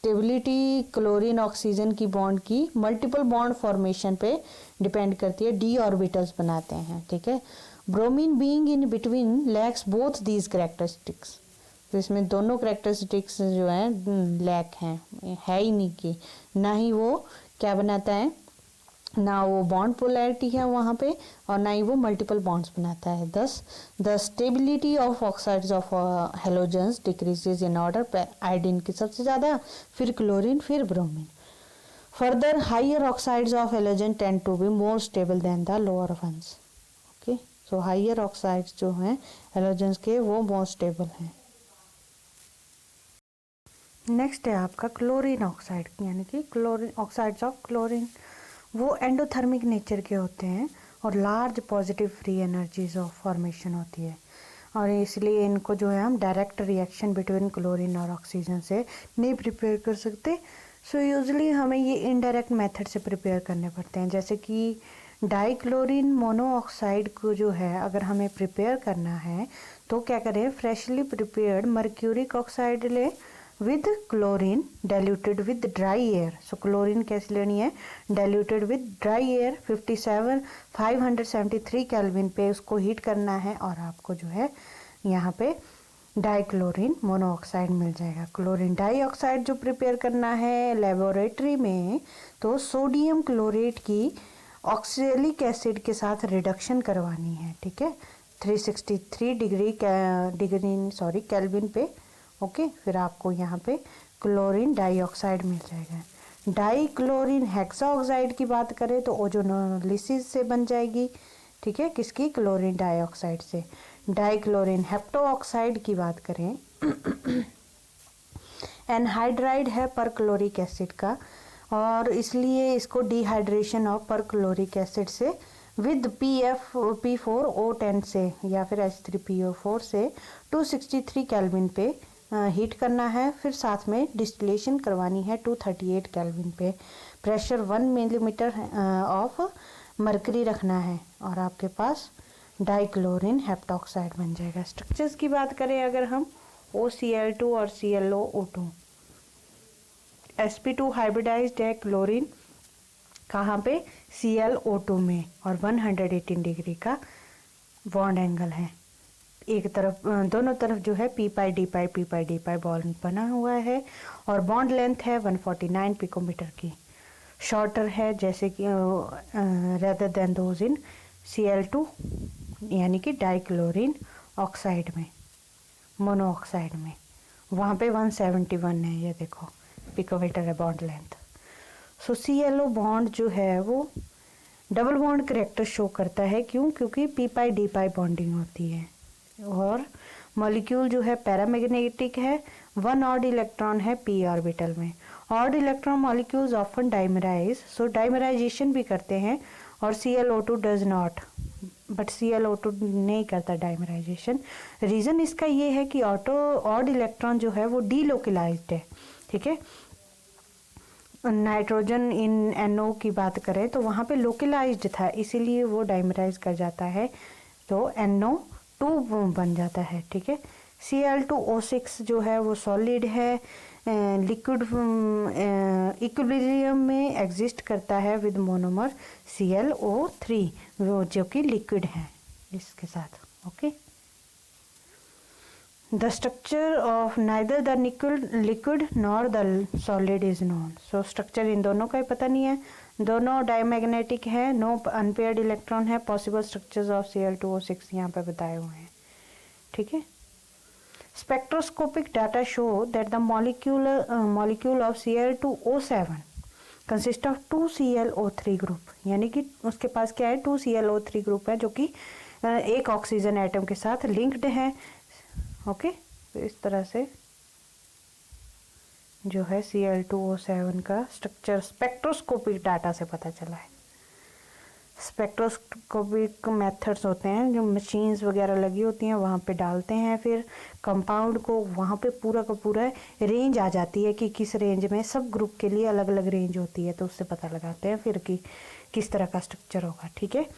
स्टेबिलिटी क्लोरीन ऑक्सीजन की बॉन्ड की मल्टीपल बॉन्ड फॉर्मेशन पे डिपेंड करती है, डी ऑर्बिटल्स बनाते हैं, ठीक है। Bromine being in between lakhs both these characteristics, तो इसमें दोनों कैरेक्टरिस्टिक्स जो हैं लैक हैं, है ही नहीं कि ना ही वो क्या बनाता है ना वो बॉन्ड पोलैरिटी है वहाँ पे और ना ही वो मल्टीपल बॉन्ड्स बनाता है। Thus the stability of oxides of halogens decreases in order, iodine की सबसे ज़्यादा, फिर क्लोरीन, फिर bromine. Further higher oxides of halogen tend to be more stable than the lower ones. Okay, so higher oxides जो हैं हेलोजेंस के वो मोर स्टेबल हैं। नेक्स्ट है आपका क्लोरीन ऑक्साइड, यानी कि क्लोरीन ऑक्साइड्स ऑफ क्लोरीन। वो एंडोथर्मिक नेचर के होते हैं और large positive free energies of formation होती है, और इसलिए इनको जो है हम डायरेक्ट रिएक्शन बिटवीन क्लोरीन और ऑक्सीजन से नहीं प्रिपेयर कर सकते। सो यूजुअली हमें ये इनडायरेक्ट मेथड से प्रिपेयर करने पड़ते हैं। जैसे कि डाइक्लोरीन मोनोऑक्साइड को जो है अगर हमें प्रिपेयर करना है तो क्या करें, फ्रेशली प्रिपेयर्ड मर्क्यूरिक ऑक्साइड ले with chlorine diluted with dry air. So chlorine कैसे लेनी है, diluted with dry air 573 kelvin पे उसको हीट करना है और आपको जो है यहाँ पे डाइक्लोरीन मोनोऑक्साइड मिल जाएगा। क्लोरीन डाइऑक्साइड जो प्रिपेयर करना है लेबोरेटरी में, तो सोडियम क्लोरेट की ऑक्सैलिक एसिड के साथ रिडक्शन करवानी है, ठीक है, 363 केल्विन पे। ओके, फिर आपको यहाँ पे क्लोरीन डाइऑक्साइड मिल जाएगा। डाइक्लोरीन हेक्साऑक्साइड की बात करें तो ओजोनोलिसिस से बन जाएगी, ठीक है, किसकी, क्लोरीन डाइऑक्साइड से। डाइक्लोरीन हेप्टोऑक्साइड की बात करें एनहाइड्राइड है परक्लोरिक एसिड का, और इसलिए इसको डिहाइड्रेशन ऑफ परक्लोरिक एसिड से विद P4O10 से या फिर H3PO4 से 263 केल्विन पे हीट करना है। फिर साथ में डिस्टिलेशन करवानी है 238 केल्विन पे। प्रेशर 1 मिलीमीटर ऑफ मरकरी रखना है और आपके पास डाइक्लोरीन हेप्टॉक्साइड बन जाएगा। स्ट्रक्चर्स की बात करें अगर हम, OCl2 और ClO2, sp2 हाइब्रिडाइज्ड है क्लोरीन, कहाँ पे, ClO2 में, और 118 डिग्री का बॉन्ड एंगल है। एक तरफ दोनों तरफ जो है p pi d pi bond बना हुआ है, और बॉन्ड लेंथ है 149 पिकोमीटर की। शॉर्टर है जैसे कि rather than those in Cl2 यानी कि डाइक्लोरीन ऑक्साइड में, मोनोऑक्साइड में, वहाँ पे 171 है, ये देखो पिकोमीटर है बॉन्ड लेंथ। सो ClO बॉन्ड जो है वो डबल बॉन्ड करेक्टर शो करता है, क्यों, क्योंकि p pi d pi bonding होती है, और मॉलिक्यूल जो है पैरामैग्नेटिक है, 1 ऑड इलेक्ट्रॉन है p ऑर्बिटल में। Odd electron molecules often dimerize, so dimerization भी करते हैं, और ClO2 does not, but ClO2 नहीं करता डाइमराइजेशन। रीज़न इसका ये है कि ऑड इलेक्ट्रॉन जो है वो डीलोकलाइज्ड है, ठीक है। नाइट्रोजन इन NO की बात करें तो वहाँ पे लोकलाइज्ड था, इसीलिए वो डाइमराइज कर जाता है, तो NO2 बन जाता है, ठीक है। Cl2O6 जो है वो सॉलिड है, लिक्विड इक्विलिब्रियम में एग्जिस्ट करता है विद मोनोमर ClO3, वो जो कि लिक्विड है इसके साथ। Okay, the structure of neither the liquid nor the solid is known. So structure in दोनों का ही पता नहीं है, दोनों डायमैग्नेटिक है, नो अनपेयर्ड इलेक्ट्रॉन है। पॉसिबल स्ट्रक्चर्स ऑफ Cl2O6 यहाँ पे बताए हुए हैं, ठीक है। Spectroscopic data show that the molecule of Cl2O7 consist of 2 ClO3 group, यानी कि उसके पास क्या है, 2 ClO3 ग्रुप है जो कि एक ऑक्सीजन एटम के साथ लिंक्ड है। ओके, तो इस तरह से जो है Cl2O7 का स्ट्रक्चर स्पेक्ट्रोस्कोपिक डाटा से पता चला है। स्पेक्ट्रोस्कोपिक मेथड्स होते हैं जो मशीन्स वगैरह लगी होती हैं वहाँ पे डालते हैं, फिर कंपाउंड को वहाँ पे पूरा का पूरा रेंज आ जाती है कि किस रेंज में, सब ग्रुप के लिए अलग अलग रेंज होती है, तो उससे पता लगाते हैं फिर कि किस तरह का स्ट्रक्चर होगा, ठीक है।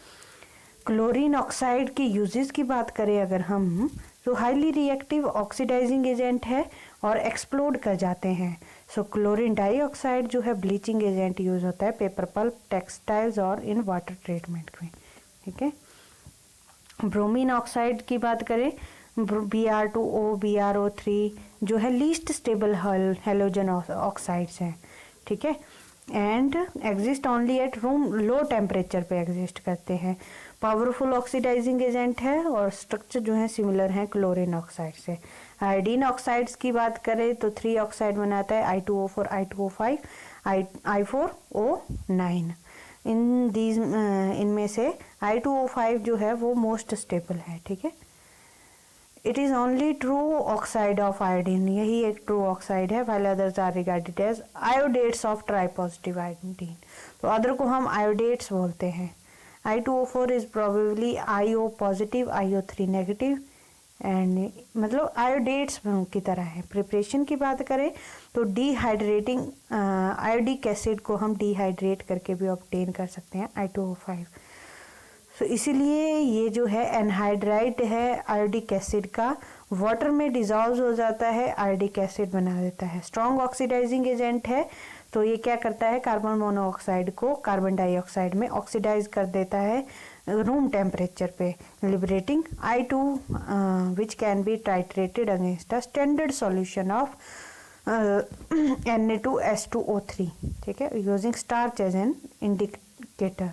क्लोरीन ऑक्साइड के यूजेस की बात करें अगर हम, तो हाईली रिएक्टिव ऑक्सीडाइजिंग एजेंट है और एक्सप्लोड कर जाते हैं। सो क्लोरीन डाइऑक्साइड जो है ब्लीचिंग एजेंट यूज होता है पेपर पल्प, टेक्सटाइल्स और इन वाटर ट्रीटमेंट में, ठीक है। ब्रोमीन ऑक्साइड की बात करें, Br2O, BrO3 जो है लीस्ट स्टेबल हेलोजन ऑक्साइड्स हैं, ठीक है। And exist only at room low temperature पे एग्जिस्ट करते हैं। पावरफुल ऑक्सीडाइजिंग एजेंट है और स्ट्रक्चर जो है सिमिलर है क्लोरीन ऑक्साइड से। आयोडीन ऑक्साइड्स की बात करें तो 3 ऑक्साइड बनाता है I2O4, I2O5, I4O9। इनमें से I2O5 जो है वो मोस्ट स्टेबल है, ठीक है। It is only true oxide of iodine, यही एक ट्रू ऑक्साइड है, while others are regarded as iodates of tri positive iodine. तो अदर को हम आयोडेट्स बोलते हैं। I2O4 is probably IO positive, IO3 negative and मतलब आयोडेट्स की तरह है। प्रिपरेशन की बात करें तो डिहाइड्रेटिंग आयोडिक एसिड को हम डिहाइड्रेट करके भी ऑब्टेन कर सकते हैं I2O5। तो इसीलिए ये जो है एनहाइड्राइड है आयोडिक एसिड का, वाटर में डिजॉल्व हो जाता है, आयोडिक एसिड बना देता है। स्ट्रॉन्ग ऑक्सीडाइजिंग एजेंट है, तो ये क्या करता है कार्बन मोनोऑक्साइड को कार्बन डाइऑक्साइड में ऑक्सीडाइज कर देता है रूम टेम्परेचर पे, liberating I2 which can be titrated against a standard solution of Na2S2O3, ठीक है, using starch as an indicator.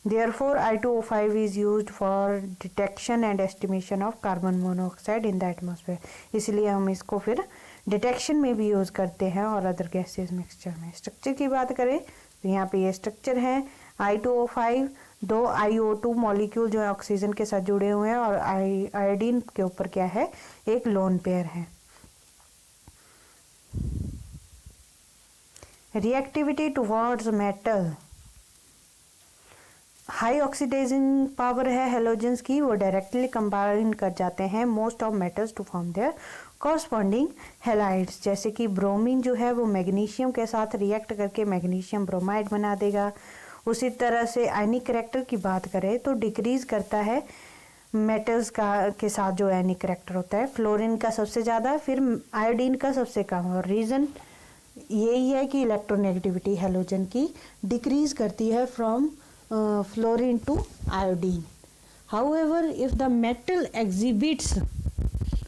Therefore, I2O5 is used for detection and estimation of carbon monoxide in the atmosphere। इसलिए हम इसको फिर डिटेक्शन में भी यूज़ करते हैं और अदर गैसेस मिक्सचर में। स्ट्रक्चर की बात करें तो यहाँ पे ये स्ट्रक्चर है I2O5, 2 IO2 मॉलिक्यूल जो है ऑक्सीजन के साथ जुड़े हुए हैं और आयोडीन के ऊपर क्या है एक लोन पेयर है। Reactivity towards metal, high oxidising power है हेलोजेंस की, वो डायरेक्टली कंबाइन कर जाते हैं most of metals to form their corresponding halides. जैसे कि ब्रोमीन जो है वो मैग्नीशियम के साथ रिएक्ट करके मैग्नीशियम ब्रोमाइड बना देगा। उसी तरह से आयनिक करैक्टर की बात करें तो डिक्रीज करता है मेटल्स का के साथ जो आयनिक करैक्टर होता है, फ्लोरीन का सबसे ज़्यादा, फिर आयोडीन का सबसे कम। और रीज़न यही है कि इलेक्ट्रोनेगेटिविटी हेलोजन की डिक्रीज करती है from fluorine to iodine। However, if the metal exhibits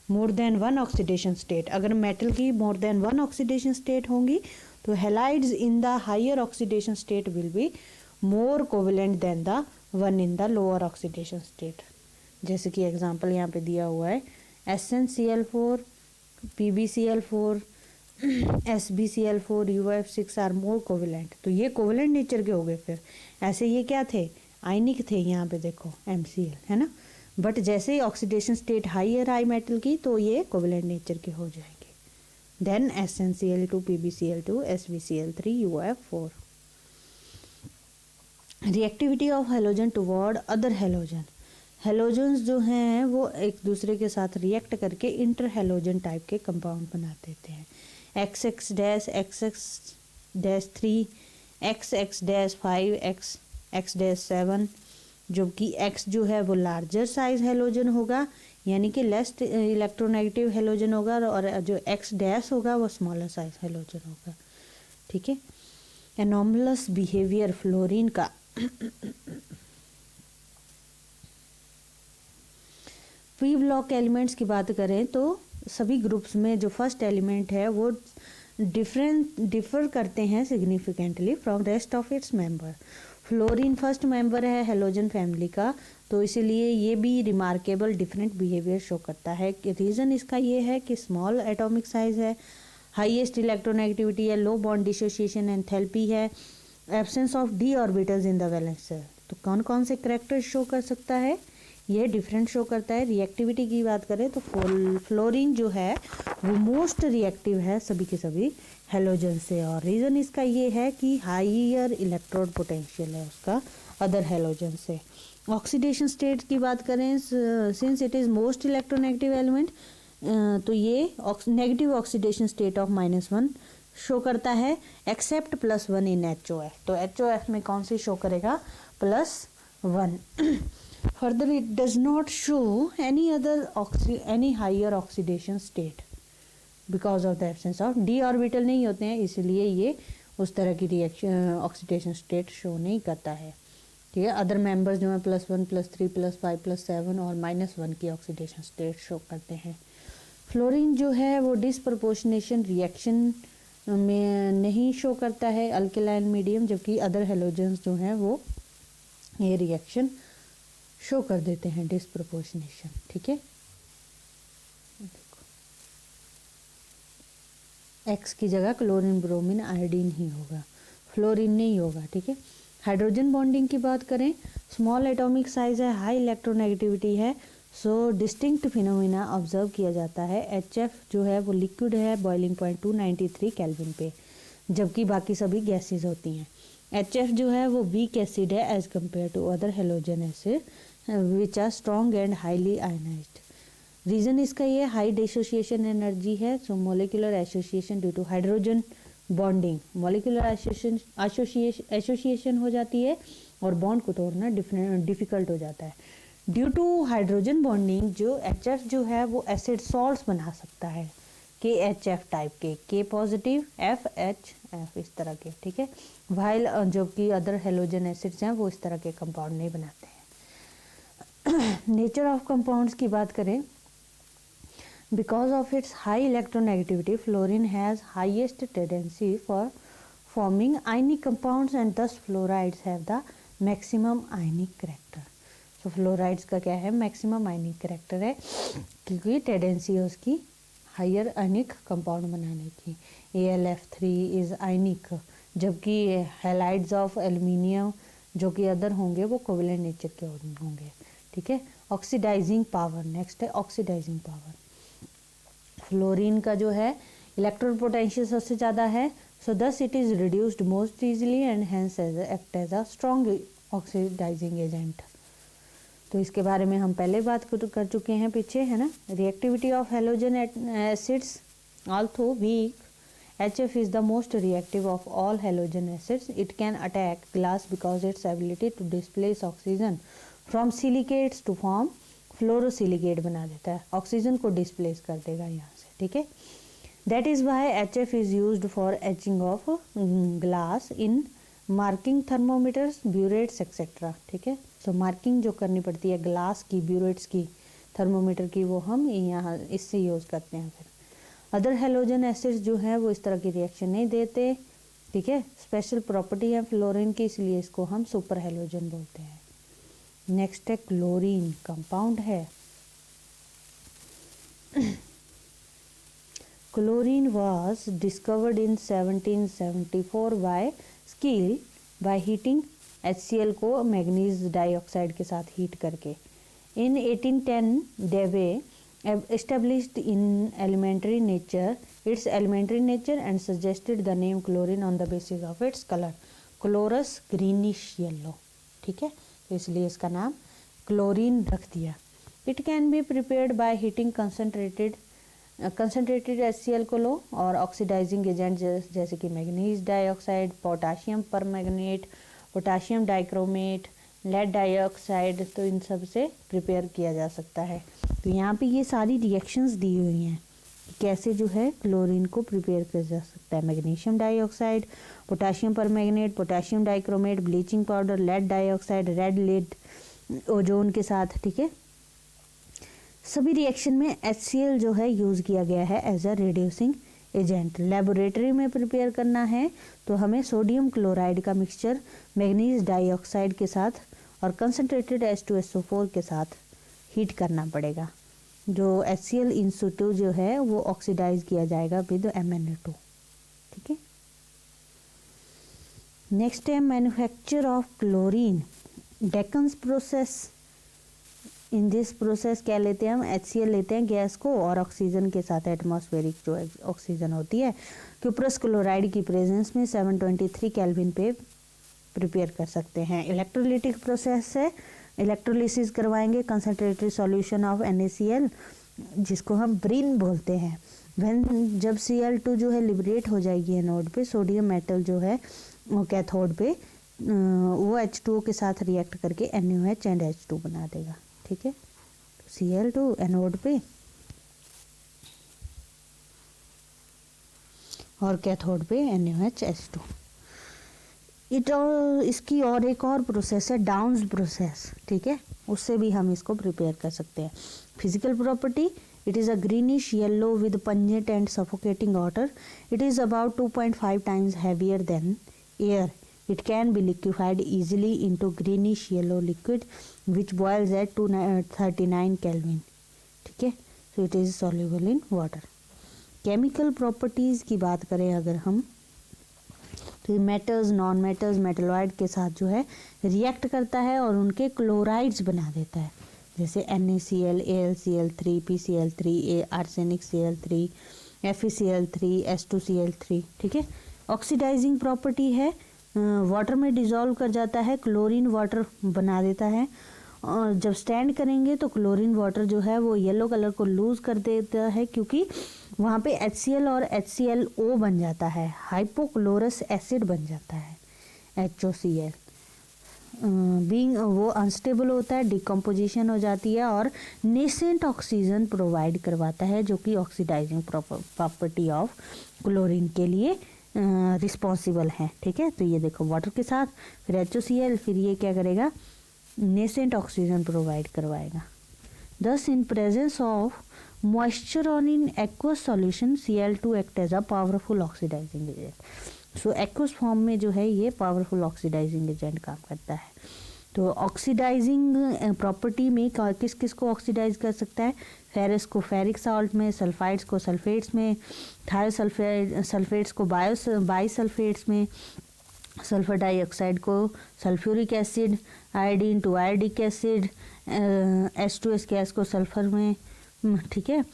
more than one oxidation state, अगर metal की more than one oxidation state होंगी तो halides in the higher oxidation state will be more covalent than the one in the lower oxidation state। जैसे कि एग्जांपल यहाँ पे दिया हुआ है SnCl4, PbCl4, SbCl4, UF6 are more covalent. तो ये कोवेलेंट नेचर के हो गए। फिर ऐसे ये क्या थे आयनिक थे, यहाँ पे देखो MCl है ना, बट जैसे ही ऑक्सीडेशन स्टेट हाई है मेटल की तो ये कोवेलेंट नेचर के हो जाएंगे। Then SnCl2, PbCl2, SbCl3, UF4। Reactivity of halogen toward other halogen, halogens जो हैं वो एक दूसरे के साथ रिएक्ट करके इंटर हेलोजन टाइप के कंपाउंड बना देते हैं। XX-, XX-3, XX-5, X-7, जबकि X जो है वो लार्जर साइज हेलोजन होगा यानी कि लेस इलेक्ट्रोनेगेटिव हेलोजन होगा, और जो X- होगा वो स्मॉलर साइज हेलोजन होगा, ठीक है। एनॉमलस बिहेवियर फ्लोरीन का पी ब्लॉक एलिमेंट्स की बात करें तो सभी ग्रुप्स में जो फर्स्ट एलिमेंट है वो डिफर करते हैं significantly from rest of its member. Fluorine first member है हेलोजन फैमिली का, तो इसीलिए ये भी रिमार्केबल डिफरेंट बिहेवियर शो करता है। रीज़न इसका ये है कि स्मॉल एटॉमिक साइज है, हाईएस्ट इलेक्ट्रोनेगेटिविटी है, लो बॉन्ड डिसोसिएशन एंथैल्पी है, absence of d orbitals in the valence shell. तो कौन कौन से करैक्टर शो कर सकता है, ये डिफरेंट शो करता है। रिएक्टिविटी की बात करें तो फ्लोरीन जो है वो मोस्ट रिएक्टिव है सभी के सभी हेलोजन से, और रीज़न इसका ये है कि हाईयर इलेक्ट्रॉन पोटेंशियल है उसका अदर हेलोजन से। ऑक्सीडेशन स्टेट की बात करें, since it is most electronegative element, तो ये negative oxidation state of -1 show करता है, एक्सेप्ट +1 इन HOF। तो HOF में कौन सी शो करेगा, +1। Further, it does not show any higher oxidation state because of the absence of d orbital नहीं होते हैं, इसलिए ये उस तरह की रिएक्शन ऑक्सीडेशन स्टेट शो नहीं करता है, ठीक है। अदर मेंबर्स जो हैं +1, +3, +5, +7 और -1 की ऑक्सीडेशन स्टेट शो करते हैं। फ्लोरीन जो है वो डिसप्रपोर्शनेशन रिएक्शन में नहीं शो करता है अल्केलाइन मीडियम, जबकि अदर हेलोजेंस जो हैं वो ये रिएक्शन शो कर देते हैं, डिस्प्रोपोर्शनेशन। ठीक है, एक्स की जगह क्लोरीन ब्रोमीन आयोडीन ही होगा, फ्लोरीन नहीं होगा। ठीक है, हाइड्रोजन बॉन्डिंग की बात करें, स्मॉल एटॉमिक साइज है, हाई इलेक्ट्रोनेगेटिविटी है, सो डिस्टिंक्ट फिनोमिना ऑब्जर्व किया जाता है। HF जो है वो लिक्विड है, बॉइलिंग पॉइंट 293 केल्विन पे, जबकि बाकी सभी गैसेज होती हैं। HF जो है वो वीक एसिड है as compare to other halogen acid which are strong and highly ionised. Reason इसका ये हाई डिसोसिएशन एनर्जी है, so molecular association due to hydrogen bonding, molecular association हो जाती है और बॉन्ड को तोड़ना डिफिकल्ट हो जाता है। ड्यू टू हाइड्रोजन बॉन्डिंग जो HF जो है वो एसिड सॉल्ट्स बना सकता है, KHF टाइप के, K पॉजिटिव FHF इस तरह के। ठीक है, वाइल जो कि अदर हेलोजन एसिड्स हैं वो इस तरह के कंपाउंड नहीं बनाते हैं। नेचर ऑफ कंपाउंड्स की बात करें, because of its high electronegativity, fluorine has highest tendency for forming ionic compounds and thus fluorides have the maximum ionic character. So fluorides का क्या है, maximum ionic character है, क्योंकि tendency है उसकी higher ionic compound बनाने की। AlF3 is ionic, जबकि halides of aluminium जो कि अदर होंगे वो कोवेलेंट नेचर के होंगे। ठीक है, ऑक्सीडाइजिंग पावर, नेक्स्ट है ऑक्सीडाइजिंग पावर। फ्लोरीन का जो है इलेक्ट्रॉन पोटेंशियल सबसे ज़्यादा है, so thus it is reduced most easily and hence act as a strong oxidising agent. तो इसके बारे में हम पहले बात कर चुके हैं पीछे, है ना। Reactivity of halogen acids although weak, HF is the most reactive of all halogen acids. It can attack glass because its ability to displace oxygen from silicates to form fluorosilicate बना देता है, ऑक्सीजन को डिस्प्लेस कर देगा यहाँ से। ठीक है, that is why HF is used for etching of glass in marking thermometers, burettes etcetera. ठीक है, सो मार्किंग जो करनी पड़ती है ग्लास की, ब्यूरेट्स की, थर्मोमीटर की, वो हम यहाँ इससे यूज़ करते हैं। फिर अदर हेलोजन एसिड्स जो हैं वो इस तरह की रिएक्शन नहीं देते। ठीक है, स्पेशल प्रॉपर्टी है फ्लोरीन की, इसलिए इसको हम सुपर हेलोजन बोलते हैं। नेक्स्ट है क्लोरीन, कंपाउंड है। Chlorine was discovered in 1774 by Scheele by heating HCl को मैग्नीज डाइऑक्साइड के साथ हीट करके। इन 1810 डेवे established in elementary nature its elementary nature and suggested the name chlorine on the basis of its color, chlorus greenish yellow। ठीक है, तो इसलिए इसका नाम क्लोरीन रख दिया। It can be prepared by heating concentrated HCl को लो और ऑक्सीडाइजिंग एजेंट जैसे कि manganese dioxide, potassium permanganate, potassium dichromate, lead dioxide, तो इन सब से प्रिपेयर किया जा सकता है। तो यहाँ पे ये सारी रिएक्शंस दी हुई हैं कि कैसे जो है क्लोरीन को प्रिपेयर किया जा सकता है। Magnesium dioxide, potassium permanganate, potassium dichromate, bleaching powder, lead dioxide, red lead ozone के साथ। ठीक है, सभी रिएक्शन में HCl जो है यूज़ किया गया है as a reducing agent. Laboratory में प्रिपेयर करना है तो हमें सोडियम क्लोराइड का मिक्सचर मैग्नीज डाइऑक्साइड के साथ और कंसनट्रेटेड H2SO4 के साथ हीट करना पड़ेगा। जो HCl इन situ जो है वो ऑक्सीडाइज किया जाएगा विद MnO2। ठीक है, नेक्स्ट है manufacture of chlorine, Deacon's process. In this process क्या लेते हैं हम, HCl लेते हैं गैस को और ऑक्सीजन के साथ एटमॉस्फेरिक जो ऑक्सीजन होती है क्यूप्रस क्लोराइड की प्रेजेंस में 723 केल्विन पे प्रिपेयर कर सकते हैं। इलेक्ट्रोलिटिक प्रोसेस है, इलेक्ट्रोलिसिस करवाएंगे कंसनट्रेटेड सॉल्यूशन ऑफ NaCl जिसको हम ब्रिन बोलते हैं। व्हेन जब Cl2 जो है लिबरेट हो जाएगी एनोड पे, सोडियम मेटल जो है वो कैथोड पे वो H2O के साथ रिएक्ट करके NaOH एंड H2 बना देगा। ठीक है, Cl2 एनोड पे और कैथोड पे NaOH H2। इसकी और एक और प्रोसेस है डाउन्स प्रोसेस। ठीक है, उससे भी हम इसको प्रिपेयर कर सकते हैं। Physical property, It is a greenish yellow with pungent and suffocating odor. It is about 2.5 times heavier than air. It can be liquefied easily into greenish yellow liquid which boils at 239 Kelvin. ठीक है, so it is soluble in water. Chemical properties की बात करें अगर हम, तो ये मेटल्स, नॉन मेटल्स, मेटलॉइड के साथ जो है रिएक्ट करता है और उनके क्लोराइड्स बना देता है, जैसे NaCl, AlCl3, PCl3, arsenic Cl3, FeCl3, H2Cl3. ठीक है. ऑक्सीडाइजिंग प्रॉपर्टी है, वाटर में डिज़ोल्व कर जाता है, क्लोरीन वाटर बना देता है, और जब स्टैंड करेंगे तो क्लोरीन वाटर जो है वो येलो कलर को लूज़ कर देता है, क्योंकि वहाँ पे HCl और HClO बन जाता है, हाइपोक्लोरस एसिड बन जाता है, HOCl. बीइंग वो अनस्टेबल होता है, डिकम्पोजिशन हो जाती है और नेसेंट ऑक्सीजन प्रोवाइड करवाता है, जो कि ऑक्सीडाइजिंग प्रॉपर्टी ऑफ क्लोरीन के लिए रिस्पॉन्सिबल है. ठीक है, तो ये देखो वाटर के साथ फिर HOCl, फिर ये क्या करेगा, नेसेंट ऑक्सीजन प्रोवाइड करवाएगा. Thus in presence of moisture or in aqueous solution, Cl2 act as a powerful oxidizing agent. So aqueous form में जो है ये powerful oxidizing agent काम करता है. तो ऑक्सीडाइजिंग प्रॉपर्टी में किस किस को ऑक्सीडाइज कर सकता है, फेरस को फेरिक साल्ट में, सल्फाइड्स को सल्फेट्स में, सल्फेट्स को बाईसल्फेट्स में, सल्फर डाइऑक्साइड को sulphuric acid, iodine to iodic acid, H2S gas को सल्फर में. ठीक है,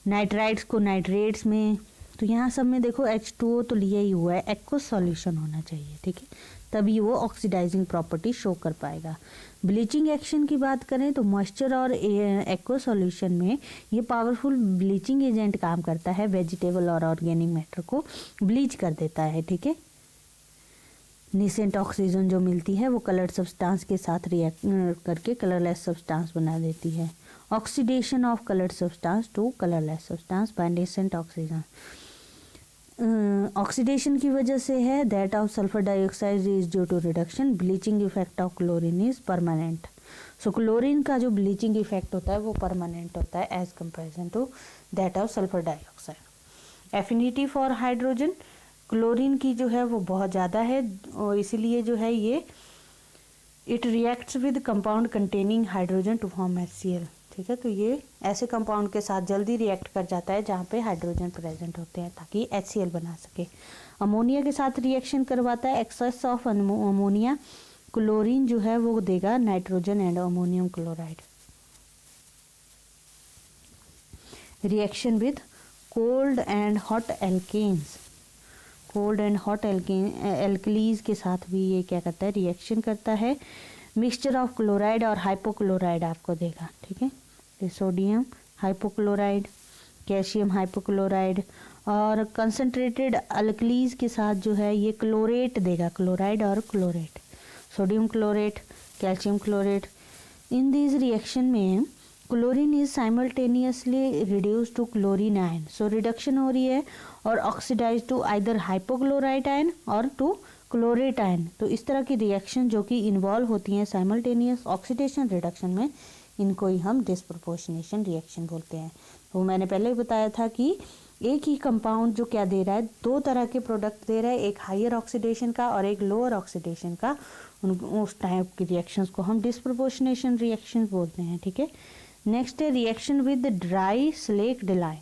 नाइट्राइड्स को नाइट्रेट्स में. तो यहाँ सब में देखो H2O तो लिया ही हुआ है, एक्वस सॉल्यूशन होना चाहिए. ठीक है, तभी वो ऑक्सीडाइजिंग प्रॉपर्टी शो कर पाएगा. ब्लीचिंग एक्शन की बात करें तो मॉइस्चर और एक्वस सॉल्यूशन में ये पावरफुल ब्लीचिंग एजेंट काम करता है, वेजिटेबल और ऑर्गेनिक मैटर को ब्लीच कर देता है. ठीक है, नेसेंट ऑक्सीजन जो मिलती है वो कलर्ड सब्सटेंस के साथ रिएक्ट करके कलरलेस सब्सटेंस बना देती है. Oxidation of coloured substance to colourless substance by nascent oxygen. Oxidation की वजह से है, that of sulphur dioxide is due to reduction. Bleaching effect of chlorine is permanent. So chlorine का जो ब्लीचिंग इफेक्ट होता है वो परमानेंट होता है as comparison to that of sulphur dioxide. Affinity for hydrogen, chlorine की जो है वो बहुत ज़्यादा है और इसीलिए जो है ये it reacts with compound containing hydrogen to form HCl. ठीक है, तो ये ऐसे कंपाउंड के साथ जल्दी रिएक्ट कर जाता है जहाँ पे हाइड्रोजन प्रेजेंट होते हैं ताकि HCl बना सके. अमोनिया के साथ रिएक्शन करवाता है. एक्सेस ऑफ अमोनिया, क्लोरीन जो है वो देगा nitrogen and ammonium chloride. Reaction with cold and hot alkenes, cold and hot alkalis के साथ भी ये क्या करता है, रिएक्शन करता है. मिक्सचर ऑफ क्लोराइड और हाइपोक्लोराइड आपको देगा. ठीक है, सोडियम हाइपोक्लोराइड, कैल्शियम हाइपोक्लोराइड और कंसनट्रेटेड अल्कलीज के साथ जो है ये क्लोरेट देगा, क्लोराइड और chlorate, sodium chlorate, calcium chlorate. In this reaction में chlorine is simultaneously reduce to chlorine ion. So reduction हो रही है और oxidise to either hypochlorite ion और टू क्लोरेट आयन. तो इस तरह की रिएक्शन जो कि इन्वॉल्व होती हैं साइमल्टेनियस ऑक्सीडेशन रिडक्शन में, इनको ही हम डिस्प्रपोर्शनेशन रिएक्शन बोलते हैं. तो मैंने पहले ही बताया था कि एक ही कंपाउंड जो क्या दे रहा है, दो तरह के प्रोडक्ट दे रहा है, एक हायर ऑक्सीडेशन का और एक लोअर ऑक्सीडेशन का. उस टाइप की रिएक्शंस को हम डिस्प्रपोर्शनेशन रिएक्शन बोलते हैं. ठीक है, नेक्स्ट है reaction with dry slaked lime.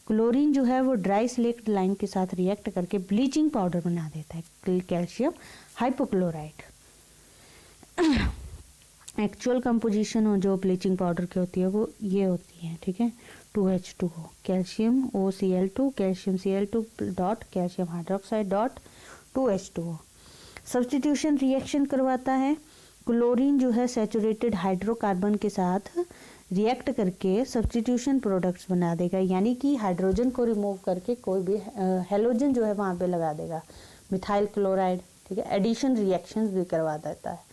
Chlorine जो है वो ड्राई स्लेक्ड लाइम के साथ रिएक्ट करके ब्लीचिंग पाउडर बना देता है, कैल्शियम हाइपोक्लोराइड. एक्चुअल कंपोजिशन जो ब्लीचिंग पाउडर की होती है वो ये होती है. ठीक है, 2H2O, calcium OCl2, calcium Cl2 dot calcium hydroxide dot 2H2O. Substitution reaction करवाता है. क्लोरीन जो है सैचुरेटेड हाइड्रोकार्बन के साथ रिएक्ट करके सब्स्टिट्यूशन प्रोडक्ट्स बना देगा, यानी कि हाइड्रोजन को रिमूव करके कोई भी हेलोजन जो है वहाँ पे लगा देगा, मिथाइल क्लोराइड. ठीक है, एडिशन रिएक्शंस भी करवा देता है.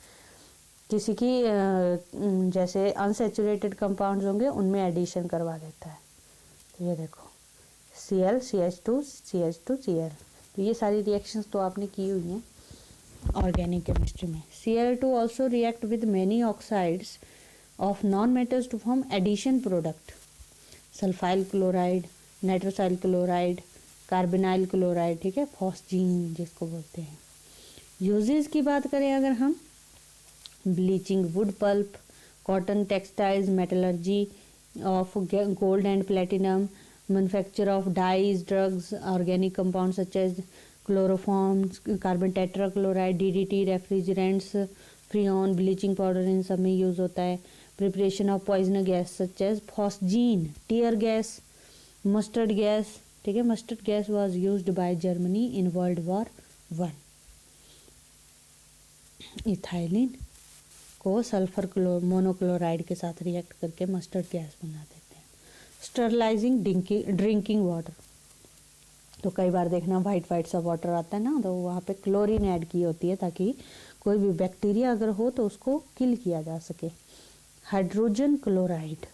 किसी की जैसे अनसैचुरेटेड कंपाउंड्स होंगे उनमें एडिशन करवा देता है. तो ये देखो Cl, CH2, CH2, Cl. तो ये सारी रिएक्शंस तो आपने की हुई हैं ऑर्गेनिक केमिस्ट्री में. Cl2 also react with many oxides of non-metals to form addition product. Sulphuryl chloride, nitrosyl chloride, carbonyl chloride, ठीक है, फॉस्जीन जिसको बोलते हैं। यूजेस की बात करें अगर हम, bleaching wood pulp, cotton textiles, metallurgy of gold and platinum, manufacture of dyes, drugs, organic compound such as chloroform, carbon tetrachloride, DDT, refrigerants, freon, bleaching powder, इन सब में यूज़ होता है। Preparation of poison gas such as phosgene, tear gas, mustard gas, ठीक है, mustard gas was used by Germany in world war 1। Ethylene को सल्फर मोनोक्लोराइड के साथ रिएक्ट करके मस्टर्ड गैस बना देते हैं। स्टरलाइजिंग ड्रिंकिंग वाटर, तो कई बार देखना वाइट सा वाटर आता है ना, तो वहाँ पे क्लोरीन ऐड की होती है ताकि कोई भी बैक्टीरिया अगर हो तो उसको किल किया जा सके। हाइड्रोजन क्लोराइड,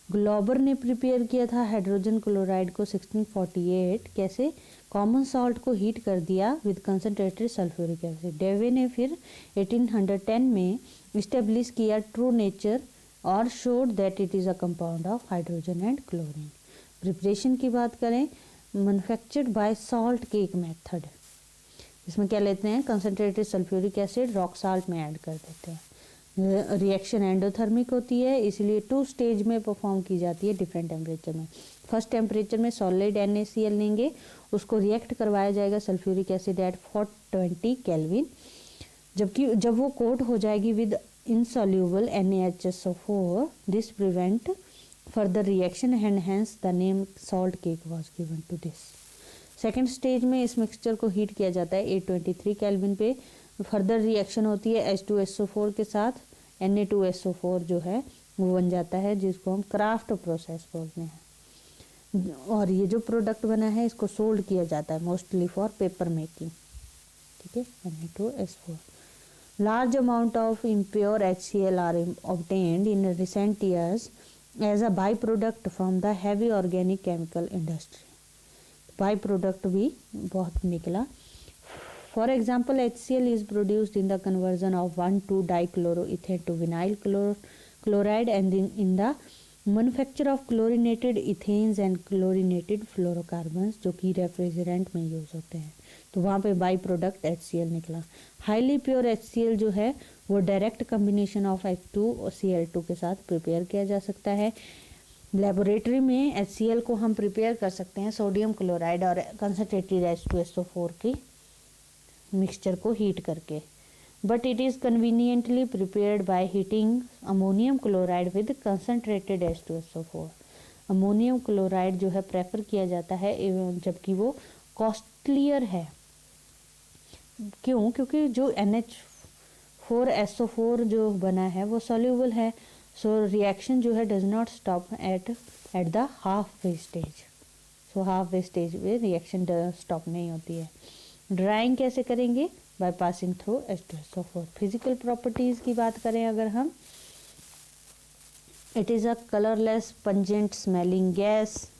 ग्लोबर ने प्रिपेयर किया था हाइड्रोजन क्लोराइड को 1648। कैसे? कॉमन सॉल्ट को हीट कर दिया विद कंसनट्रेटेड सल्फ्यूरिक एसिड। डेवे ने फिर 1810 में इस्टेब्लिश किया ट्रू नेचर और showed that it is a compound of hydrogen and chlorine. Preparation की बात करें, manufactured by salt cake method. इसमें क्या लेते हैं, concentrated sulphuric acid rock salt में ऐड कर देते हैं। रिएक्शन एंडोथर्मिक होती है, इसलिए 2 स्टेज में परफॉर्म की जाती है डिफरेंट टेम्परेचर में। फर्स्ट टेम्परेचर में सॉलिड NaCl लेंगे, उसको रिएक्ट करवाया जाएगा सल्फ्यूरिक एसिड एट 420 केल्विन, जबकि जब वो कोट हो जाएगी with insoluble NaHSO4, this prevent further reaction and hence the name salt cake was given to this. Second stage में इस मिक्सचर को हीट किया जाता है 823 केल्विन पे। फर्दर रिएक्शन होती है H2SO4 के साथ, Na2SO4 जो है वो बन जाता है, जिसको हम क्राफ्ट प्रोसेस बोलते हैं। और ये जो प्रोडक्ट बना है इसको सोल्ड किया जाता है मोस्टली फॉर पेपर मेकिंग, ठीक है, Na2SO4। Large amount of impure HCl are obtained in recent years as a byproduct from the heavy organic chemical industry. Byproduct भी बहुत निकला। For example, HCl is produced in the conversion of 1,2-dichloroethane to vinyl chloride and in the manufacture of chlorinated ethanes and chlorinated fluorocarbons, जो कि रेफ्रिजरेंट में यूज होते हैं। तो वहाँ पे बाई प्रोडक्ट HCl निकला। हाईली प्योर HCl जो है वो डायरेक्ट कम्बिनेशन ऑफ H2 और Cl2 के साथ प्रिपेयर किया जा सकता है। लेबोरेटरी में HCl को हम प्रिपेयर कर सकते हैं सोडियम क्लोराइड और कंसनट्रेटेड H2SO4 की मिक्सचर को हीट करके, but it is conveniently prepared by heating ammonium chloride with concentrated H2SO4। Ammonium chloride जो है प्रेफर किया जाता है जबकि वो कॉस्टलियर है। क्यों? क्योंकि जो NH4SO4 जो बना है वो सॉल्यूबल है, सो रिएक्शन जो है does not stop at the half way stage. So half way stage में रिएक्शन स्टॉप नहीं होती है। ड्राइंग कैसे करेंगे? By passing through H2SO4। Physical properties की बात करें अगर हम, it is a colourless pungent smelling gas.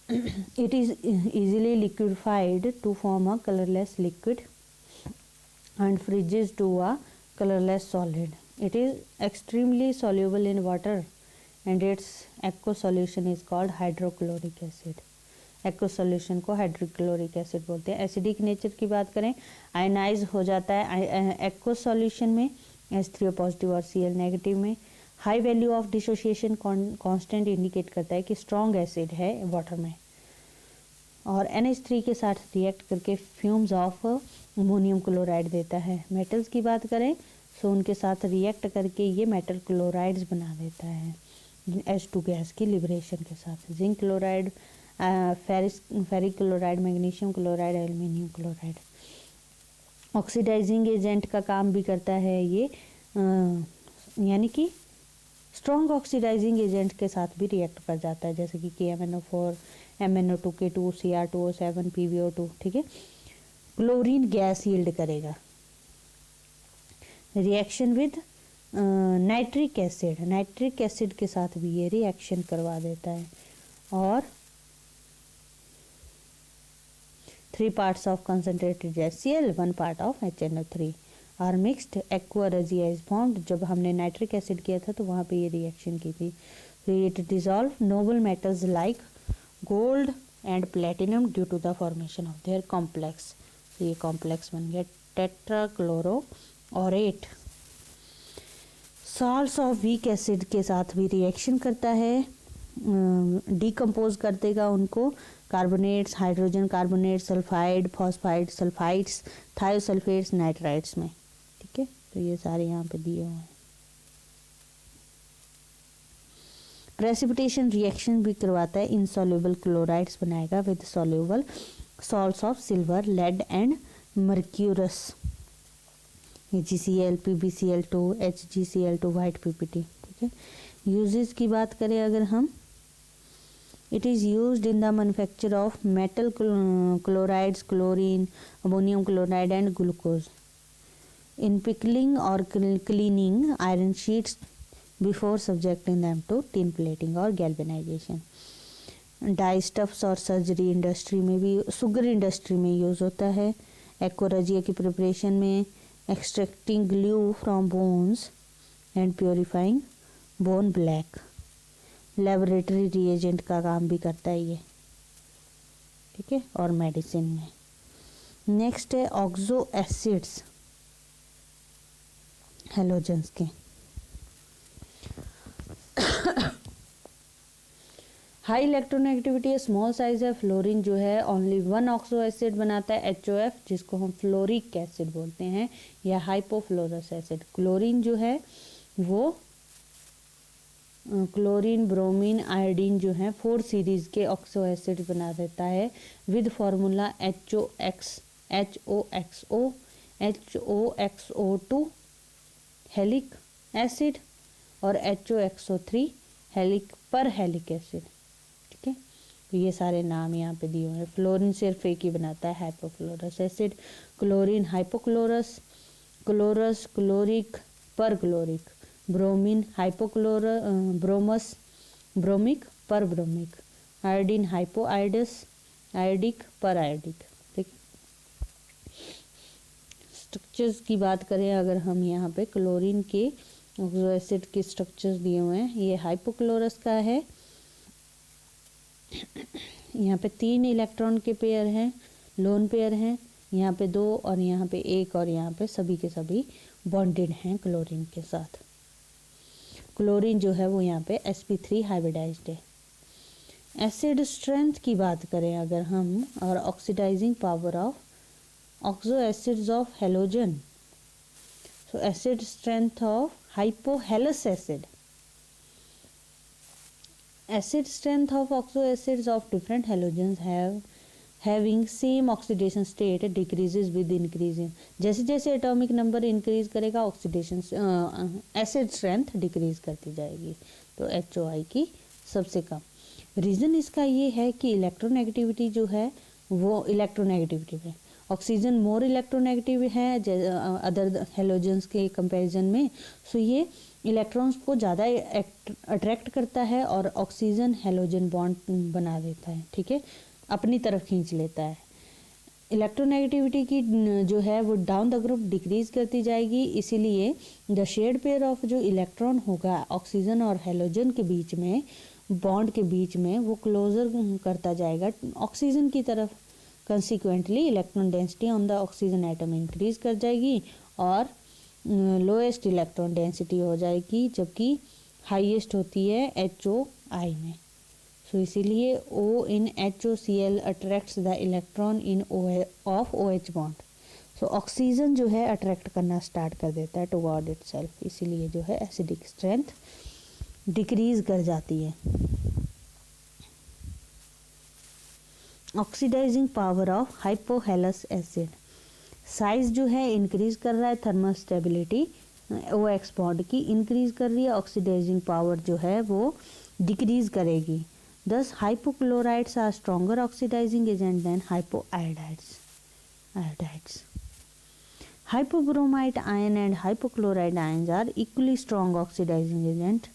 It is easily liquefied to form a colorless liquid and freezes to a colorless solid. It is extremely soluble in water and its aqueous solution is called hydrochloric acid. Aqueous solution को हाइड्रोक्लोरिक एसिड बोलते हैं। एसिडिक नेचर की बात करें, आयनाइज हो जाता है एक्वस सॉल्यूशन में H3O पॉजिटिव और Cl नेगेटिव में। High value of dissociation constant indicate करता है कि स्ट्रॉन्ग एसिड है वाटर में, और NH3 के साथ रिएक्ट करके फ्यूम्स ऑफ अमोनियम क्लोराइड देता है। मेटल्स की बात करें तो उनके साथ रिएक्ट करके ये मेटल क्लोराइड्स बना देता है H2 गैस की लिबरेशन के साथ। Zinc chloride, ferric chloride, magnesium chloride, aluminium chloride. Oxidising agent का काम भी करता है ये, यानी कि स्ट्रॉन्ग ऑक्सीडाइजिंग एजेंट के साथ भी रिएक्ट कर जाता है, जैसे कि KMnO4, MnO2, K2, Cr2O7, PbO2, ठीक है। क्लोरीन गैस यील्ड करेगा। Reaction with nitric acid, nitric acid के साथ भी ये रिएक्शन करवा देता है। और 3 parts of concentrated HCl, 1 part of HNO3 are mixed, aqua regia is formed. जब हमने नाइट्रिक एसिड किया था तो वहाँ पे ये रिएक्शन की थी। It dissolve noble metals like gold and platinum due to the formation of their complex. तो ये कॉम्प्लेक्स बन गया टेट्राक्लोरोऑरेट। सॉल्ट्स ऑफ वीक एसिड के साथ भी रिएक्शन करता है, डिकम्पोज कर देगा उनको, carbonates, hydrogen carbonate, sulphide, phosphide, sulphides, thiosulphates, nitrides में। ठीक है, तो ये सारे यहाँ पे दिए हुए हैं। प्रेसिपिटेशन रिएक्शन भी करवाता है, इनसॉल्युबल क्लोराइड्स बनाएगा with soluble salts of silver, lead and mercurous, GCl, PbCl2, HgCl2, white PPT। ठीक है, यूजेस की बात करें अगर हम, it is used in the manufacture of metal chlorides, chlorine, ammonium chloride and glucose, in pickling और cleaning iron sheets before subjecting them to tin plating और गैल्वेनाइजेशन। डाई स्टफ्स और सर्जरी इंडस्ट्री में भी, शुगर इंडस्ट्री में यूज़ होता है, एक्वारजिया की प्रिपरेशन में, extracting glue from bones and purifying bone black, laboratory reagent का काम भी करता है ये। ठीक है, और मेडिसिन में। नेक्स्ट है ऑक्सो एसिड्स, हेलोजेंस के। हाई इलेक्ट्रोनेगेटिविटी, स्मॉल साइज है, फ्लोरीन जो है ओनली वन ऑक्सो एसिड बनाता है, HOF, जिसको हम फ्लोरिक एसिड बोलते हैं, या हाइपोफ्लोरस एसिड। क्लोरीन जो है वो क्लोरीन, ब्रोमीन, आयोडीन जो है 4 सीरीज के ऑक्सो एसिड बना देता है with formula HOXO, HOXO2 हेलिक acid और HOXO3 हेलिक पर हेलिक एसिड। ठीक है, तो ये सारे नाम यहाँ पे दिए हुए हैं। फ्लोरीन सिर्फ एक ही बनाता है, hypofluorous acid. Chlorine hypochlorous, chlorous chloric perchloric, bromine bromous bromic perbromic, iodine hypoiodous, iodic periodic. ठीक, स्ट्रक्चर्स की बात करें अगर हम, यहाँ पे क्लोरीन के ऑक्सो एसिड के स्ट्रक्चर्स दिए हुए हैं। ये हाइपोक्लोरस का है, यहाँ पे 3 इलेक्ट्रॉन के पेयर हैं, लोन पेयर हैं, यहाँ पे 2 और यहाँ पे 1, और यहाँ पे सभी के सभी बॉन्डेड हैं क्लोरीन के साथ। क्लोरीन जो है वो यहाँ पे sp3 हाइब्रिडाइज्ड है। एसिड स्ट्रेंथ की बात करें अगर हम, और oxidising power of oxo acids of halogen, so acid strength of hypohalous acid strength of oxo acids of different halogens having same oxidation state decreases with increasing, जैसे जैसे एटॉमिक नंबर इंक्रीज करेगा ऑक्सीडेशन एसिड स्ट्रेंथ डिक्रीज करती जाएगी। तो HOI की सबसे कम। रीज़न इसका ये है कि इलेक्ट्रोनेगेटिविटी जो है वो इलेक्ट्रोनेगेटिविटी में ऑक्सीजन मोर इलेक्ट्रोनेगेटिव है अदर हेलोजेंस के कंपैरिजन में, सो ये इलेक्ट्रॉन्स को ज़्यादा अट्रैक्ट करता है और ऑक्सीजन हेलोजन बॉन्ड बना देता है। ठीक है, अपनी तरफ खींच लेता है। इलेक्ट्रोनेगेटिविटी की जो है वो डाउन द ग्रुप डिक्रीज करती जाएगी, इसीलिए द शेड पेयर ऑफ जो इलेक्ट्रॉन होगा ऑक्सीजन और हेलोजन के बीच में, बॉन्ड के बीच में, वो क्लोजर करता जाएगा ऑक्सीजन की तरफ। Consequently electron density on the oxygen atom increase कर जाएगी और लोएस्ट इलेक्ट्रॉन डेंसिटी हो जाएगी, जबकि हाईएस्ट होती है HOI में। सो इसीलिए O in HOCl attracts the electron in of OH bond. So oxygen जो है अट्रैक्ट करना स्टार्ट कर देता है टुवर्ड इटसेल्फ, इसीलिए जो है एसिडिक स्ट्रेंथ डिक्रीज कर जाती है। Oxidising power of hypohalous acid, size जो है इंक्रीज कर रहा है, थर्मल स्टेबिलिटी OX बॉन्ड की इंक्रीज कर रही है, ऑक्सीडाइजिंग पावर जो है वो डिक्रीज करेगी। Thus hypochlorides are stronger oxidising agent than hypoiodides. Hypobromite ion and hypochloride ions are equally strong oxidising agent.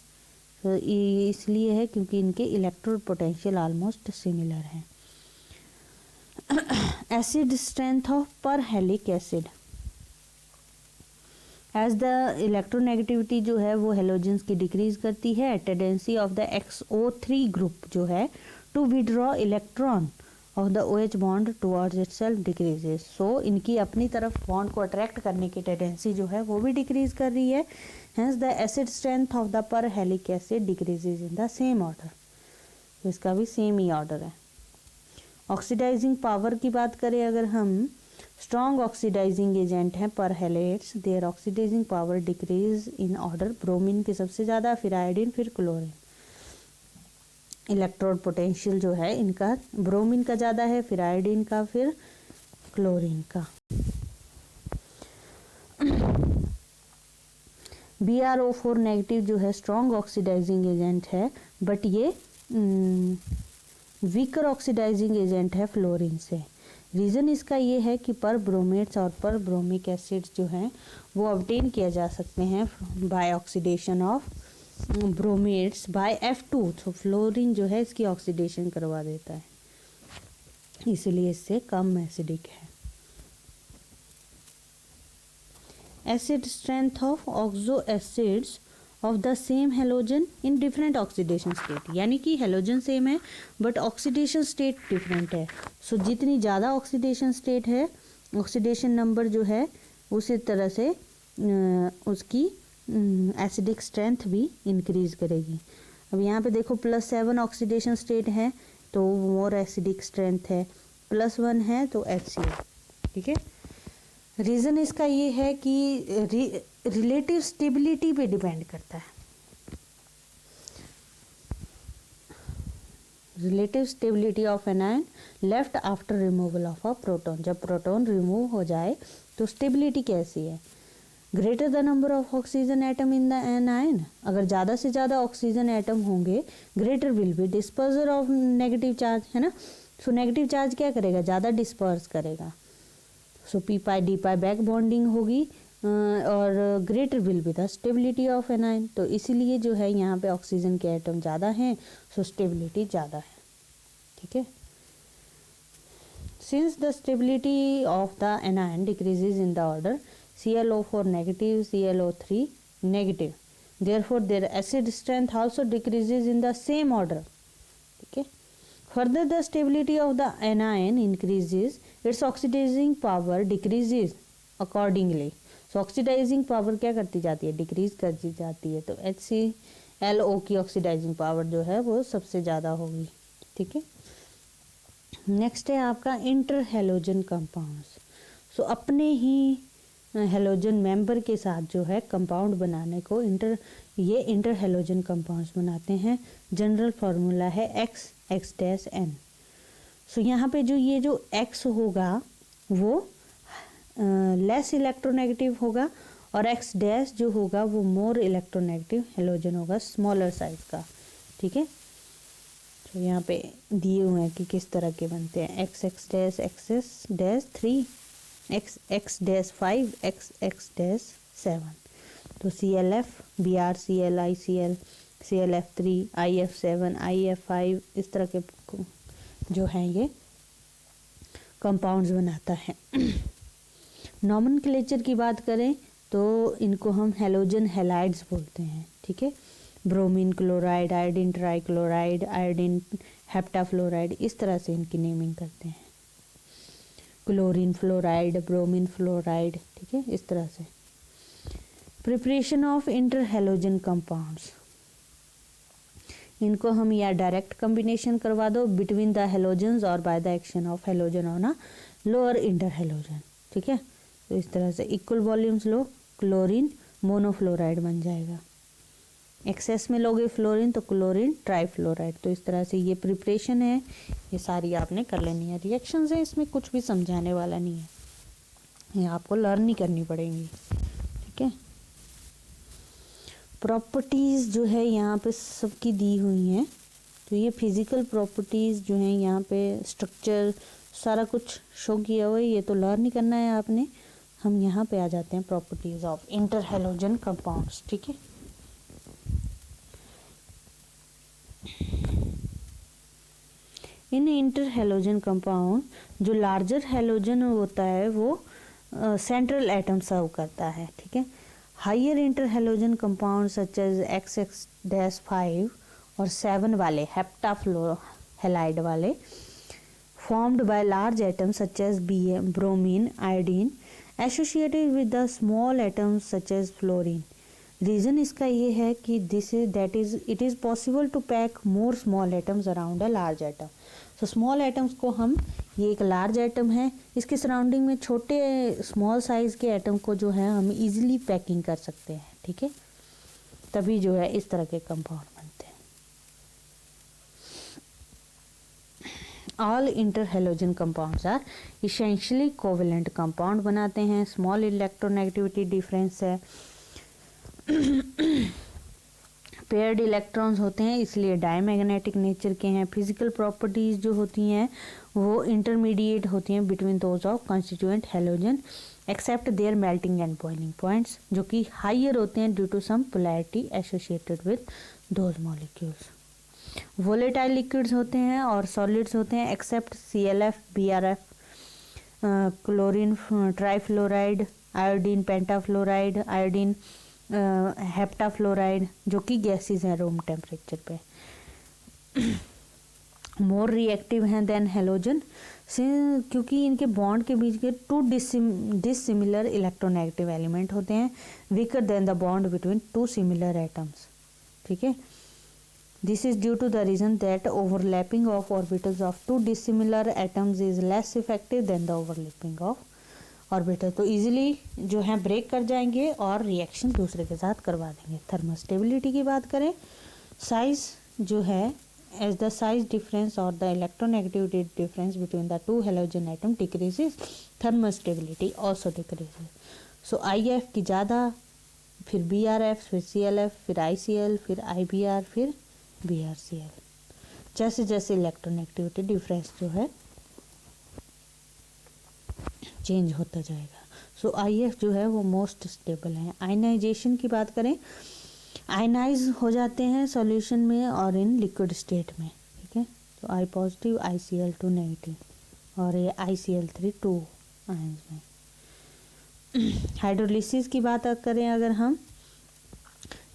तो इसलिए है क्योंकि इनके इलेक्ट्रोड पोटेंशियल ऑलमोस्ट सिमिलर है। Acid strength of perhalic acid, as the electronegativity जो है वो हेलोजेंस की डिक्रीज करती है, tendency of the XO3 group जो है to withdraw electron of the OH bond towards itself decreases. So इनकी अपनी तरफ बॉन्ड को अट्रैक्ट करने की टेंडेंसी जो है वो भी डिक्रीज कर रही है। Hence the acid strength of the पर हेलिक acid decreases in the same order. तो इसका भी सेम ही ऑर्डर है। ऑक्सीडाइजिंग पावर की बात करें अगर हम, स्ट्रॉन्ग ऑक्सीडाइजिंग एजेंट हैं perhalates, their oxidising power decrease in order, bromine के सबसे ज़्यादा, फिर आयोडीन, फिर क्लोरीन। इलेक्ट्रोड पोटेंशियल जो है इनका ब्रोमीन का ज़्यादा है, फिर आयोडीन का, फिर क्लोरीन का। BrO4 नेगेटिव जो है स्ट्रॉन्ग ऑक्सीडाइजिंग एजेंट है, बट ये वीकर ऑक्सीडाइजिंग एजेंट है फ्लोरीन से। रीज़न इसका ये है कि पर ब्रोमेट्स और पर ब्रोमिक एसिड्स जो हैं वो ऑब्टेन किया जा सकते हैं by oxidation of bromates by F2। तो फ्लोरीन जो है इसकी ऑक्सीडेशन करवा देता है, इसलिए इससे कम एसिडिक है। Acid strength of oxo acids of the same halogen in different oxidation state, यानी कि हेलोजन सेम है बट ऑक्सीडेशन स्टेट डिफरेंट है। सो जितनी ज़्यादा ऑक्सीडेशन स्टेट है, ऑक्सीडेशन नंबर जो है उसी तरह से उसकी एसिडिक स्ट्रेंथ भी इंक्रीज करेगी। अब यहाँ पे देखो +7 ऑक्सीडेशन स्टेट है तो मोर एसिडिक स्ट्रेंथ है, +1 है तो HCl। ठीक है, रीज़न इसका ये है कि रिलेटिव स्टेबिलिटी पे डिपेंड करता है। Relative stability of anion left after removal of a proton, जब प्रोटॉन रिमूव हो जाए तो स्टेबिलिटी कैसी है। Greater the number of oxygen atom in the anion, अगर ज़्यादा से ज़्यादा ऑक्सीजन एटम होंगे greater will be dispersal of negative charge, है ना। सो नेगेटिव चार्ज क्या करेगा, ज़्यादा डिस्पर्स करेगा। सो p/d बैक बॉन्डिंग होगी और greater will be the stability of anion. तो इसीलिए जो है यहाँ पे ऑक्सीजन के एटम ज़्यादा हैं, सो स्टेबिलिटी ज़्यादा है। ठीक है, since the stability of the anion decreases in the order ClO4 negative, ClO3 negative, therefore their acid strength also decreases in the same order. ठीक है, further the stability of the anion increases, its oxidizing power decreases accordingly। so oxidizing power क्या करती जाती है, डिक्रीज करती जाती है। तो HClO की ऑक्सीडाइजिंग पावर जो है वो सबसे ज़्यादा होगी। ठीक है, नेक्स्ट है आपका इंटर हेलोजन कंपाउंड्स। सो अपने ही हेलोजन मेंबर के साथ जो है कंपाउंड बनाने को इंटर हेलोजन कंपाउंड्स बनाते हैं। जनरल फार्मूला है X(N). सो यहाँ पे जो ये जो X होगा वो लेस इलेक्ट्रोनेगेटिव होगा और X' जो होगा वो मोर इलेक्ट्रोनेगेटिव हेलोजन होगा, स्मॉलर साइज का। ठीक है, तो यहाँ पे दिए हुए हैं कि किस तरह के बनते हैं। XX', XX'3, XX'5, XX'7। तो ClF, BrCl, ICl, ClF3, IF7, IF5 इस तरह के जो हैं ये कंपाउंड्स बनाता है। नॉमेनक्लेचर की बात करें तो इनको हम हेलोजन हैलाइड्स बोलते हैं। ठीक है, bromine chloride, iodine trichloride, iodine heptafluoride, इस तरह से इनकी नेमिंग करते हैं। क्लोरीन फ्लोराइड, ब्रोमीन फ्लोराइड, ठीक है, इस तरह से। Preparation of inter halogen compounds, इनको हम या डायरेक्ट कॉम्बिनेशन करवा दो बिटवीन द हेलोजन्स और by the action of halogen on a lower inter halogen. ठीक है, तो इस तरह से इक्वल वॉल्यूम्स लो, क्लोरीन मोनोफ्लोराइड बन जाएगा। एक्सेस में लोगे फ्लोरीन तो क्लोरीन ट्राइफ्लोराइड। तो इस तरह से ये प्रिपरेशन है, ये सारी आपने कर लेनी है। रिएक्शंस है, इसमें कुछ भी समझाने वाला नहीं है, ये आपको लर्न ही करनी पड़ेंगी। ठीक है, प्रॉपर्टीज़ जो है यहाँ पे सबकी दी हुई हैं। तो ये फिजिकल प्रॉपर्टीज़ जो हैं यहाँ पे, स्ट्रक्चर सारा कुछ शो किया हुआ है, ये तो लर्न ही करना है आपने। हम यहाँ पे आ जाते हैं properties of inter halogen compounds. ठीक है, इन इंटर हेलोजन कंपाउंड जो लार्जर हेलोजन होता है वो सेंट्रल एटम सर्व करता है। ठीक है, higher interhalogen compound such as XX-5 और 7 वाले हेप्टाफ्लोराइड वाले formed by large atoms such as bromine, iodine, associated with the small atoms such as fluorine. Reason इसका ये है कि it is possible to pack more small atoms around a large atom. So small atoms को हम, ये एक लार्ज एटम है, इसके सराउंडिंग में छोटे स्मॉल साइज़ के एटम को जो है हम इजीली पैकिंग कर सकते हैं. ठीक है, तभी जो है इस तरह के कंपाउंड बनते हैं. All interhalogen compounds are essentially covalent compound बनाते हैं. स्मॉल इलेक्ट्रोनेगेटिविटी डिफरेंस है, पेयर्ड इलेक्ट्रॉन्स होते हैं इसलिए डायमैग्नेटिक नेचर के हैं. फिजिकल प्रॉपर्टीज जो होती हैं वो इंटरमीडिएट होती हैं between those of constituent halogen except their melting and boiling points, जो कि हाइयर होते हैं due to some polarity associated with those molecules. Volatile liquids होते हैं और सॉलिड्स होते हैं except ClF, BrF, chlorine trifluoride, iodine pentafluoride, iodine heptafluoride, जो कि गैसेस हैं रूम टेम्परेचर पे. मोर रिएक्टिव हैं देन हेलोजन, क्योंकि इनके बॉन्ड के बीच के टू डिसिमिलर इलेक्ट्रोनेगेटिव एलिमेंट होते हैं, weaker than the bond between two similar atoms. ठीक है, this is due to the reason that overlapping of orbitals of two dissimilar atoms is less effective than the overlapping of orbital. तो इजीली जो है ब्रेक कर जाएंगे और रिएक्शन दूसरे के साथ करवा देंगे. थर्मोस्टेबिलिटी की बात करें, साइज जो है एज द साइज डिफरेंस और the electronegativity difference between the two halogen atom decreases, thermostability also decreases. So IF की ज़्यादा, फिर BrF, फिर ClF, फिर ICl, फिर IBr, फिर BrCl. जैसे जैसे इलेक्ट्रोनेगेटिविटी डिफरेंस जो है चेंज होता जाएगा. सो IF जो है वो मोस्ट स्टेबल है. आयनाइजेशन की बात करें, आयनाइज हो जाते हैं सॉल्यूशन में और इन लिक्विड स्टेट में. ठीक है, तो I पॉजिटिव, ICl2 नेगेटिव और ये ICl3 2 आयंस में. हाइड्रोलिसिस की बात करें अगर हम,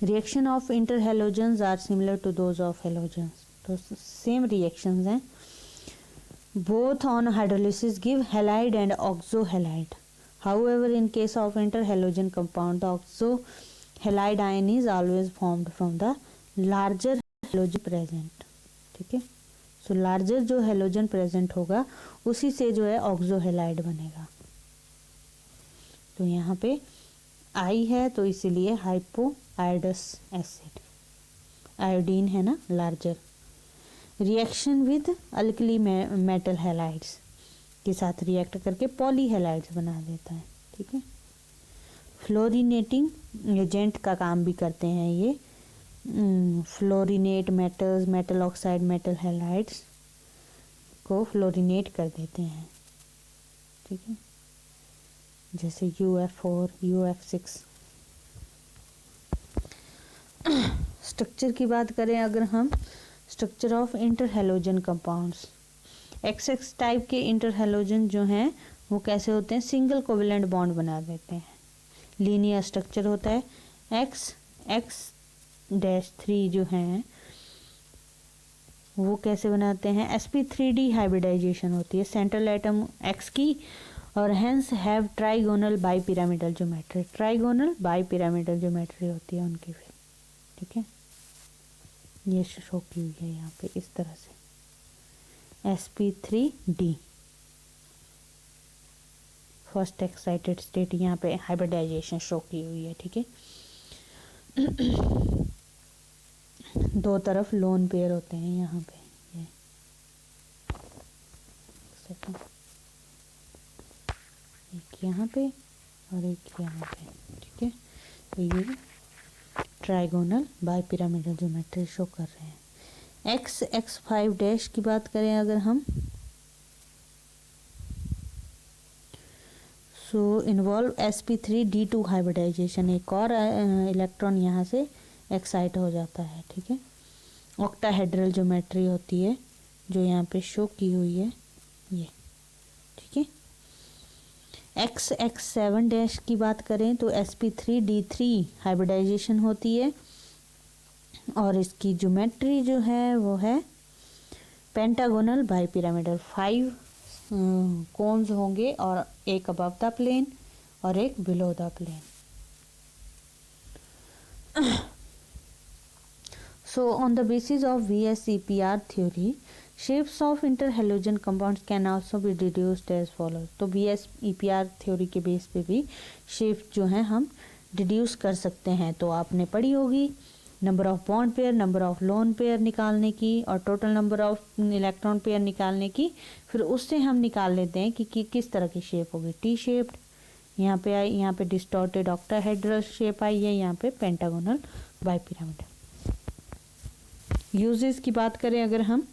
reaction of interhalogens are similar to those of halogens. तो सेम रिएक्शंस हैं. Both on hydrolysis give halide and oxohalide. However, in case of interhalogen compound, the oxohalide ion is always formed from the larger halogen present. ठीक है, सो लार्जर जो हेलोजन प्रेजेंट होगा उसी से जो है ऑक्सोहेलाइड बनेगा. तो यहाँ पे I है तो इसीलिए हाइपो आयोडस एसिड, आयोडीन है ना larger. Reaction with alkali metal halides के साथ रिएक्ट करके पॉली हैलाइड्स बना देता है. ठीक है, फ्लोरिनेटिंग एजेंट का काम भी करते हैं ये. Fluorinate metals, metal oxide, metal halides को फ्लोरिनेट कर देते हैं. ठीक है, जैसे UF4, UF6. स्ट्रक्चर की बात करें अगर हम, structure of inter halogen compounds, XX type के इंटर हेलोजन जो हैं वो कैसे होते हैं, सिंगल कोवेलेंट बॉन्ड बना देते हैं. लीनियर स्ट्रक्चर होता है. X-3 जो हैं वो कैसे बनाते हैं, sp3d हाइब्रिडाइजेशन होती है सेंट्रल एटम X की और hence have trigonal bipyramidal geometry. Trigonal bipyramidal geometry होती है उनकी फिर. ठीक है, ये शो की हुई है यहाँ पे इस तरह से sp3d फर्स्ट एक्साइटेड स्टेट, यहाँ पे हाइब्रिडाइजेशन शो की हुई है. ठीक है, दो तरफ लोन पेयर होते हैं यहाँ पे, ये एक यहाँ पे और एक यहाँ पे. ठीक है, तो ये ट्राइगोनल बाईपिरामिडल ज्योमेट्री शो कर रहे हैं. X5 डैश की बात करें अगर हम, सो इन्वॉल्व sp3d2 हाइब्रिडाइजेशन, एक और इलेक्ट्रॉन यहाँ से एक्साइट हो जाता है. ठीक है, ऑक्टाहेड्रल ज्योमेट्री होती है जो यहाँ पे शो की हुई है ये. ठीक है, XX7 की बात करें तो sp3d3 हाइब्रिडाइजेशन होती है और इसकी ज्योमेट्री जो है वो है पेंटागोनल बाइपिरामिडल। 5 कोन्स होंगे और एक अबव द प्लेन और एक below the plane. So on the basis of VSEPR theory, shapes of interhalogen compounds can also be deduced as follows। तो VSEPR थ्योरी के बेस पे भी शेप जो है हम डिड्यूस कर सकते हैं। तो आपने पढ़ी होगी number of bond pair, number of lone pair निकालने की और total number of electron pair निकालने की। फिर उससे हम निकाल लेते हैं कि किस तरह की शेप होगी। टी शेप्ड यहाँ पे आई, यहाँ पे डिस्टॉर्टेड ऑक्टाहेड्रल शेप आई है, यहाँ पे पेंटागोनल बाइपिरामिडल। यूजेस की बात करें अगर हम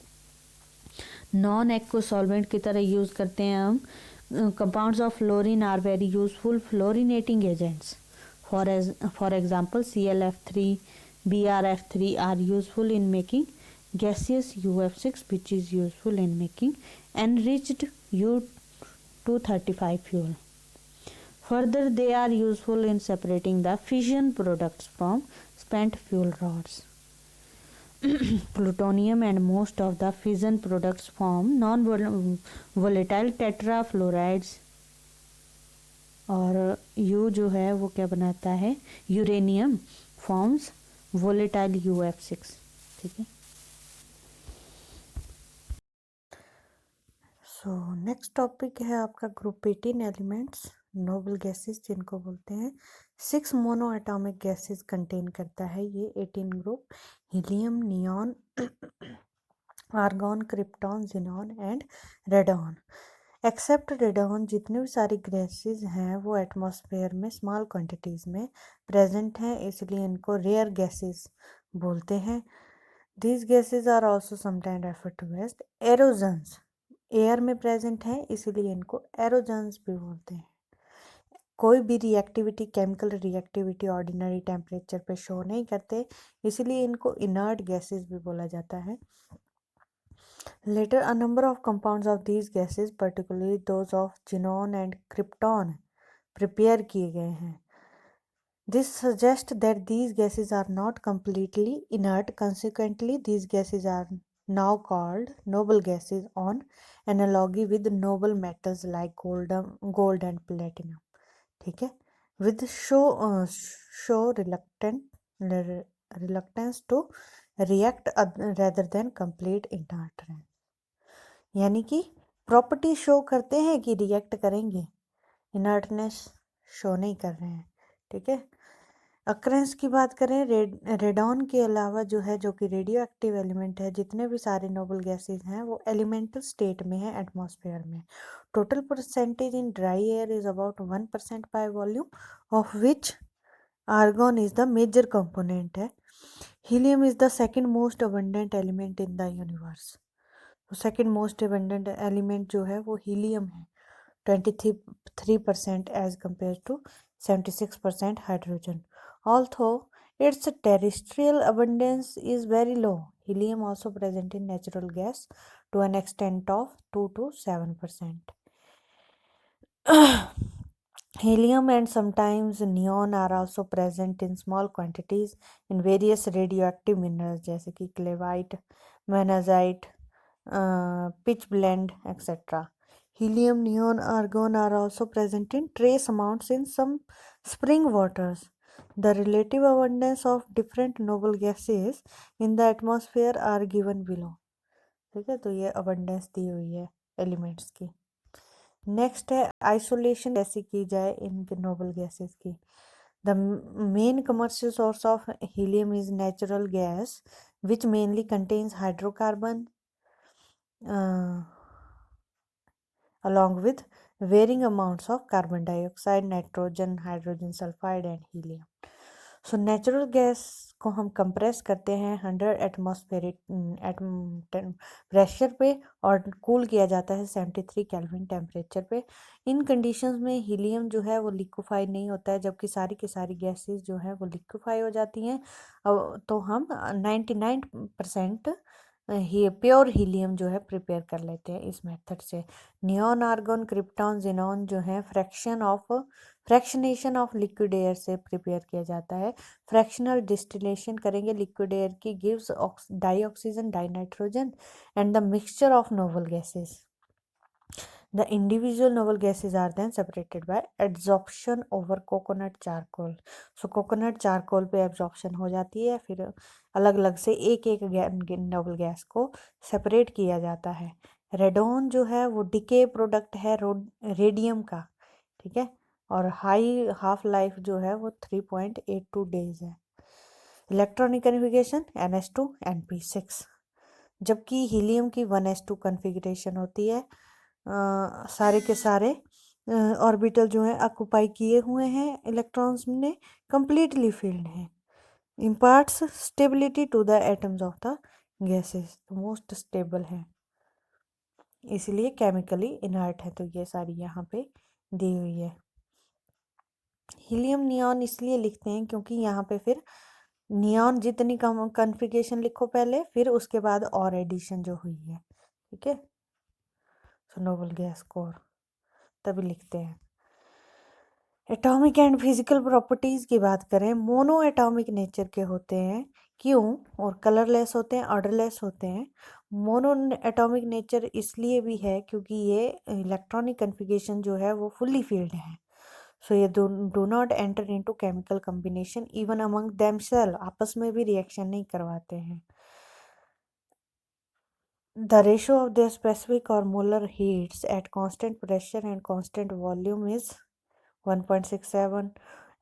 नॉन एक्व सॉल्वेंट की तरह यूज करते हैं हम। Compounds of fluorine are very useful fluorinating agents. For example ClF3, BrF3 are useful in making gaseous UF6 which is useful in making enriched U-235 fuel. Further, they are useful in separating the fission products from spent fuel rods. Plutonium and most of the fission products form non-volatile tetrafluorides और U जो है वो क्या बनाता है, यूरेनियम फॉर्म्स वोलेटाइल UF6। ठीक है। सो नेक्स्ट टॉपिक है आपका ग्रुप 18 एलिमेंट्स नोबल गैसेस जिनको बोलते हैं। 6 मोनो एटॉमिक गैसेस कंटेन करता है ये 18 group. Helium, neon, argon, krypton, xenon and radon. Except radon जितने भी सारी गैसेस हैं वो एटमॉस्फेयर में स्मॉल क्वांटिटीज में प्रेजेंट हैं, इसलिए इनको रेयर गैसेस बोलते हैं। These gases are also sometime referred to as aerogens. Air में प्रेजेंट है इसलिए इनको एरोजन्स भी बोलते हैं। कोई भी reactivity, chemical reactivity ordinary temperature पे शो नहीं करते, इसलिए इनको इनर्ट गैसेस भी बोला जाता है। Later, a number of compounds of these gases, particularly those of xenon and krypton, prepare किए गए हैं। This suggests that these gases are not completely inert. Consequently, these gases are now called noble gases on analogy with noble metals like gold and platinum. ठीक है। With show reluctance to react rather than complete inertness। यानी कि प्रॉपर्टी शो करते हैं कि रिएक्ट करेंगे, इनर्टनेस शो नहीं कर रहे हैं। ठीक है। अक्रेंस की बात करें, रेडॉन के अलावा जो है, जो कि रेडियो एक्टिव एलिमेंट है, जितने भी सारे नोबल गैसेस हैं वो एलिमेंटल स्टेट में है एटमॉस्फेयर में। Total percentage in dry air is about 1% by volume, of which argon is the major component है। Helium is the second most abundant element in the universe. तो सेकेंड मोस्ट अबंडेंट एलिमेंट जो है वो हीलियम है, 23% as compare to 76% hydrogen. Although its terrestrial abundance is very low, helium also present in natural gas to an extent of 2 to 7%. Helium and sometimes neon are also present in small quantities in various radioactive minerals जैसे कि clevite, monazite, pitch blende, etc. Helium, neon, argon are also present in trace amounts in some spring waters. The relative abundance of different noble gases in the atmosphere are given below। ठीक है, तो ये abundance दी हुई है एलिमेंट्स की। नेक्स्ट है आइसोलेशन कैसे की जाए इन नोबल गैसेस की। The main commercial source of helium is natural gas which mainly contains hydrocarbon along with varying amounts of carbon dioxide, nitrogen, hydrogen sulfide and helium। So natural gas को हम कंप्रेस करते हैं 100 एटमॉस्फेरिक प्रेशर पे और कूल किया जाता है 73 केल्विन टेम्परेचर पे। इन कंडीशंस में हीलियम जो है वो लिक्विफाई नहीं होता है, जबकि सारी की सारी गैसेस जो है वो लिक्विफाई हो जाती हैं। तो हम 99% प्योर हीलियम जो है प्रिपेयर कर लेते हैं इस मेथड से। नियॉन, आर्गन, क्रिप्टॉन, जेनॉन जो है फ्रैक्शनेशन ऑफ लिक्विड एयर से प्रिपेयर किया जाता है। फ्रैक्शनल डिस्टिलेशन करेंगे लिक्विड एयर की, gives dioxygen, dinitrogen and the mixture of noble gases. The individual noble gases are then separated by adsorption over coconut charcoal. So coconut charcoal पे absorption हो जाती है, फिर अलग अलग से एक एक नोबल गैस को सेपरेट किया जाता है। रेडोन जो है वो डिके प्रोडक्ट है रेडियम का, ठीक है, और हाई हाफ लाइफ जो है वो 3.82 डेज है। इलेक्ट्रॉनिक कन्फिगरेशन NH2 NP6, जबकि हीलियम की 1s2 कन्फिगरेशन होती है। सारे के सारे ऑर्बिटल जो है ऑक्युपाई किए हुए हैं इलेक्ट्रॉन्स ने, कंप्लीटली फील्ड हैं। Imparts stability to the atoms of the gases, most stable है, इसलिए केमिकली इनर्ट है। तो ये सारी यहाँ पे दी हुई है। हीलियम नियॉन इसलिए लिखते हैं क्योंकि यहाँ पे फिर नियॉन जितनी कम कन्फिगरेशन लिखो पहले, फिर उसके बाद और एडिशन जो हुई है, ठीक है, नोबल गैस कोर तभी लिखते हैं। एटॉमिक एंड फिजिकल प्रॉपर्टीज की बात करें, मोनो एटॉमिक नेचर के होते हैं, क्यों, और कलरलेस होते हैं, ऑर्डरलेस होते हैं। मोनो एटॉमिक नेचर इसलिए भी है क्योंकि ये इलेक्ट्रॉनिक कन्फिगरेशन जो है वो फुल्ली फील्ड है। सो ये do not enter into chemical combination even among themselves, आपस में भी रिएक्शन नहीं करवाते हैं। The ratio of their specific or molar heats at constant pressure and constant volume is 1.67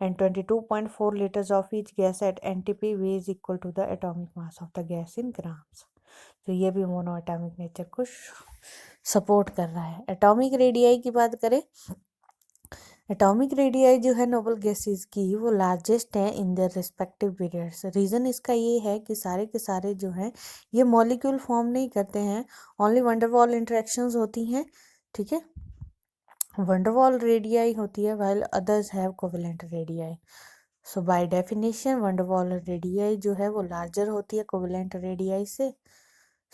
and 22.4 liters of each gas at NTP V is equal to the atomic mass of the gas in grams. तो ये भी मोनो एटॉमिक नेचर को सपोर्ट कर रहा है। एटॉमिक रेडियाई की बात करें, एटॉमिक रेडियाई जो है नोबल गैसेस की वो लार्जेस्ट है in their respective periods. Reason इसका ये है कि सारे के सारे जो हैं ये मॉलिक्यूल फॉर्म नहीं करते हैं, ओनली वंडरवॉल इंटरेक्शंस होती हैं, ठीक है, वंडरवॉल रेडियाई होती है while others have covalent radii. So by definition van der Waals radii जो है वो लार्जर होती है कोवेलेंट रेडियाई से।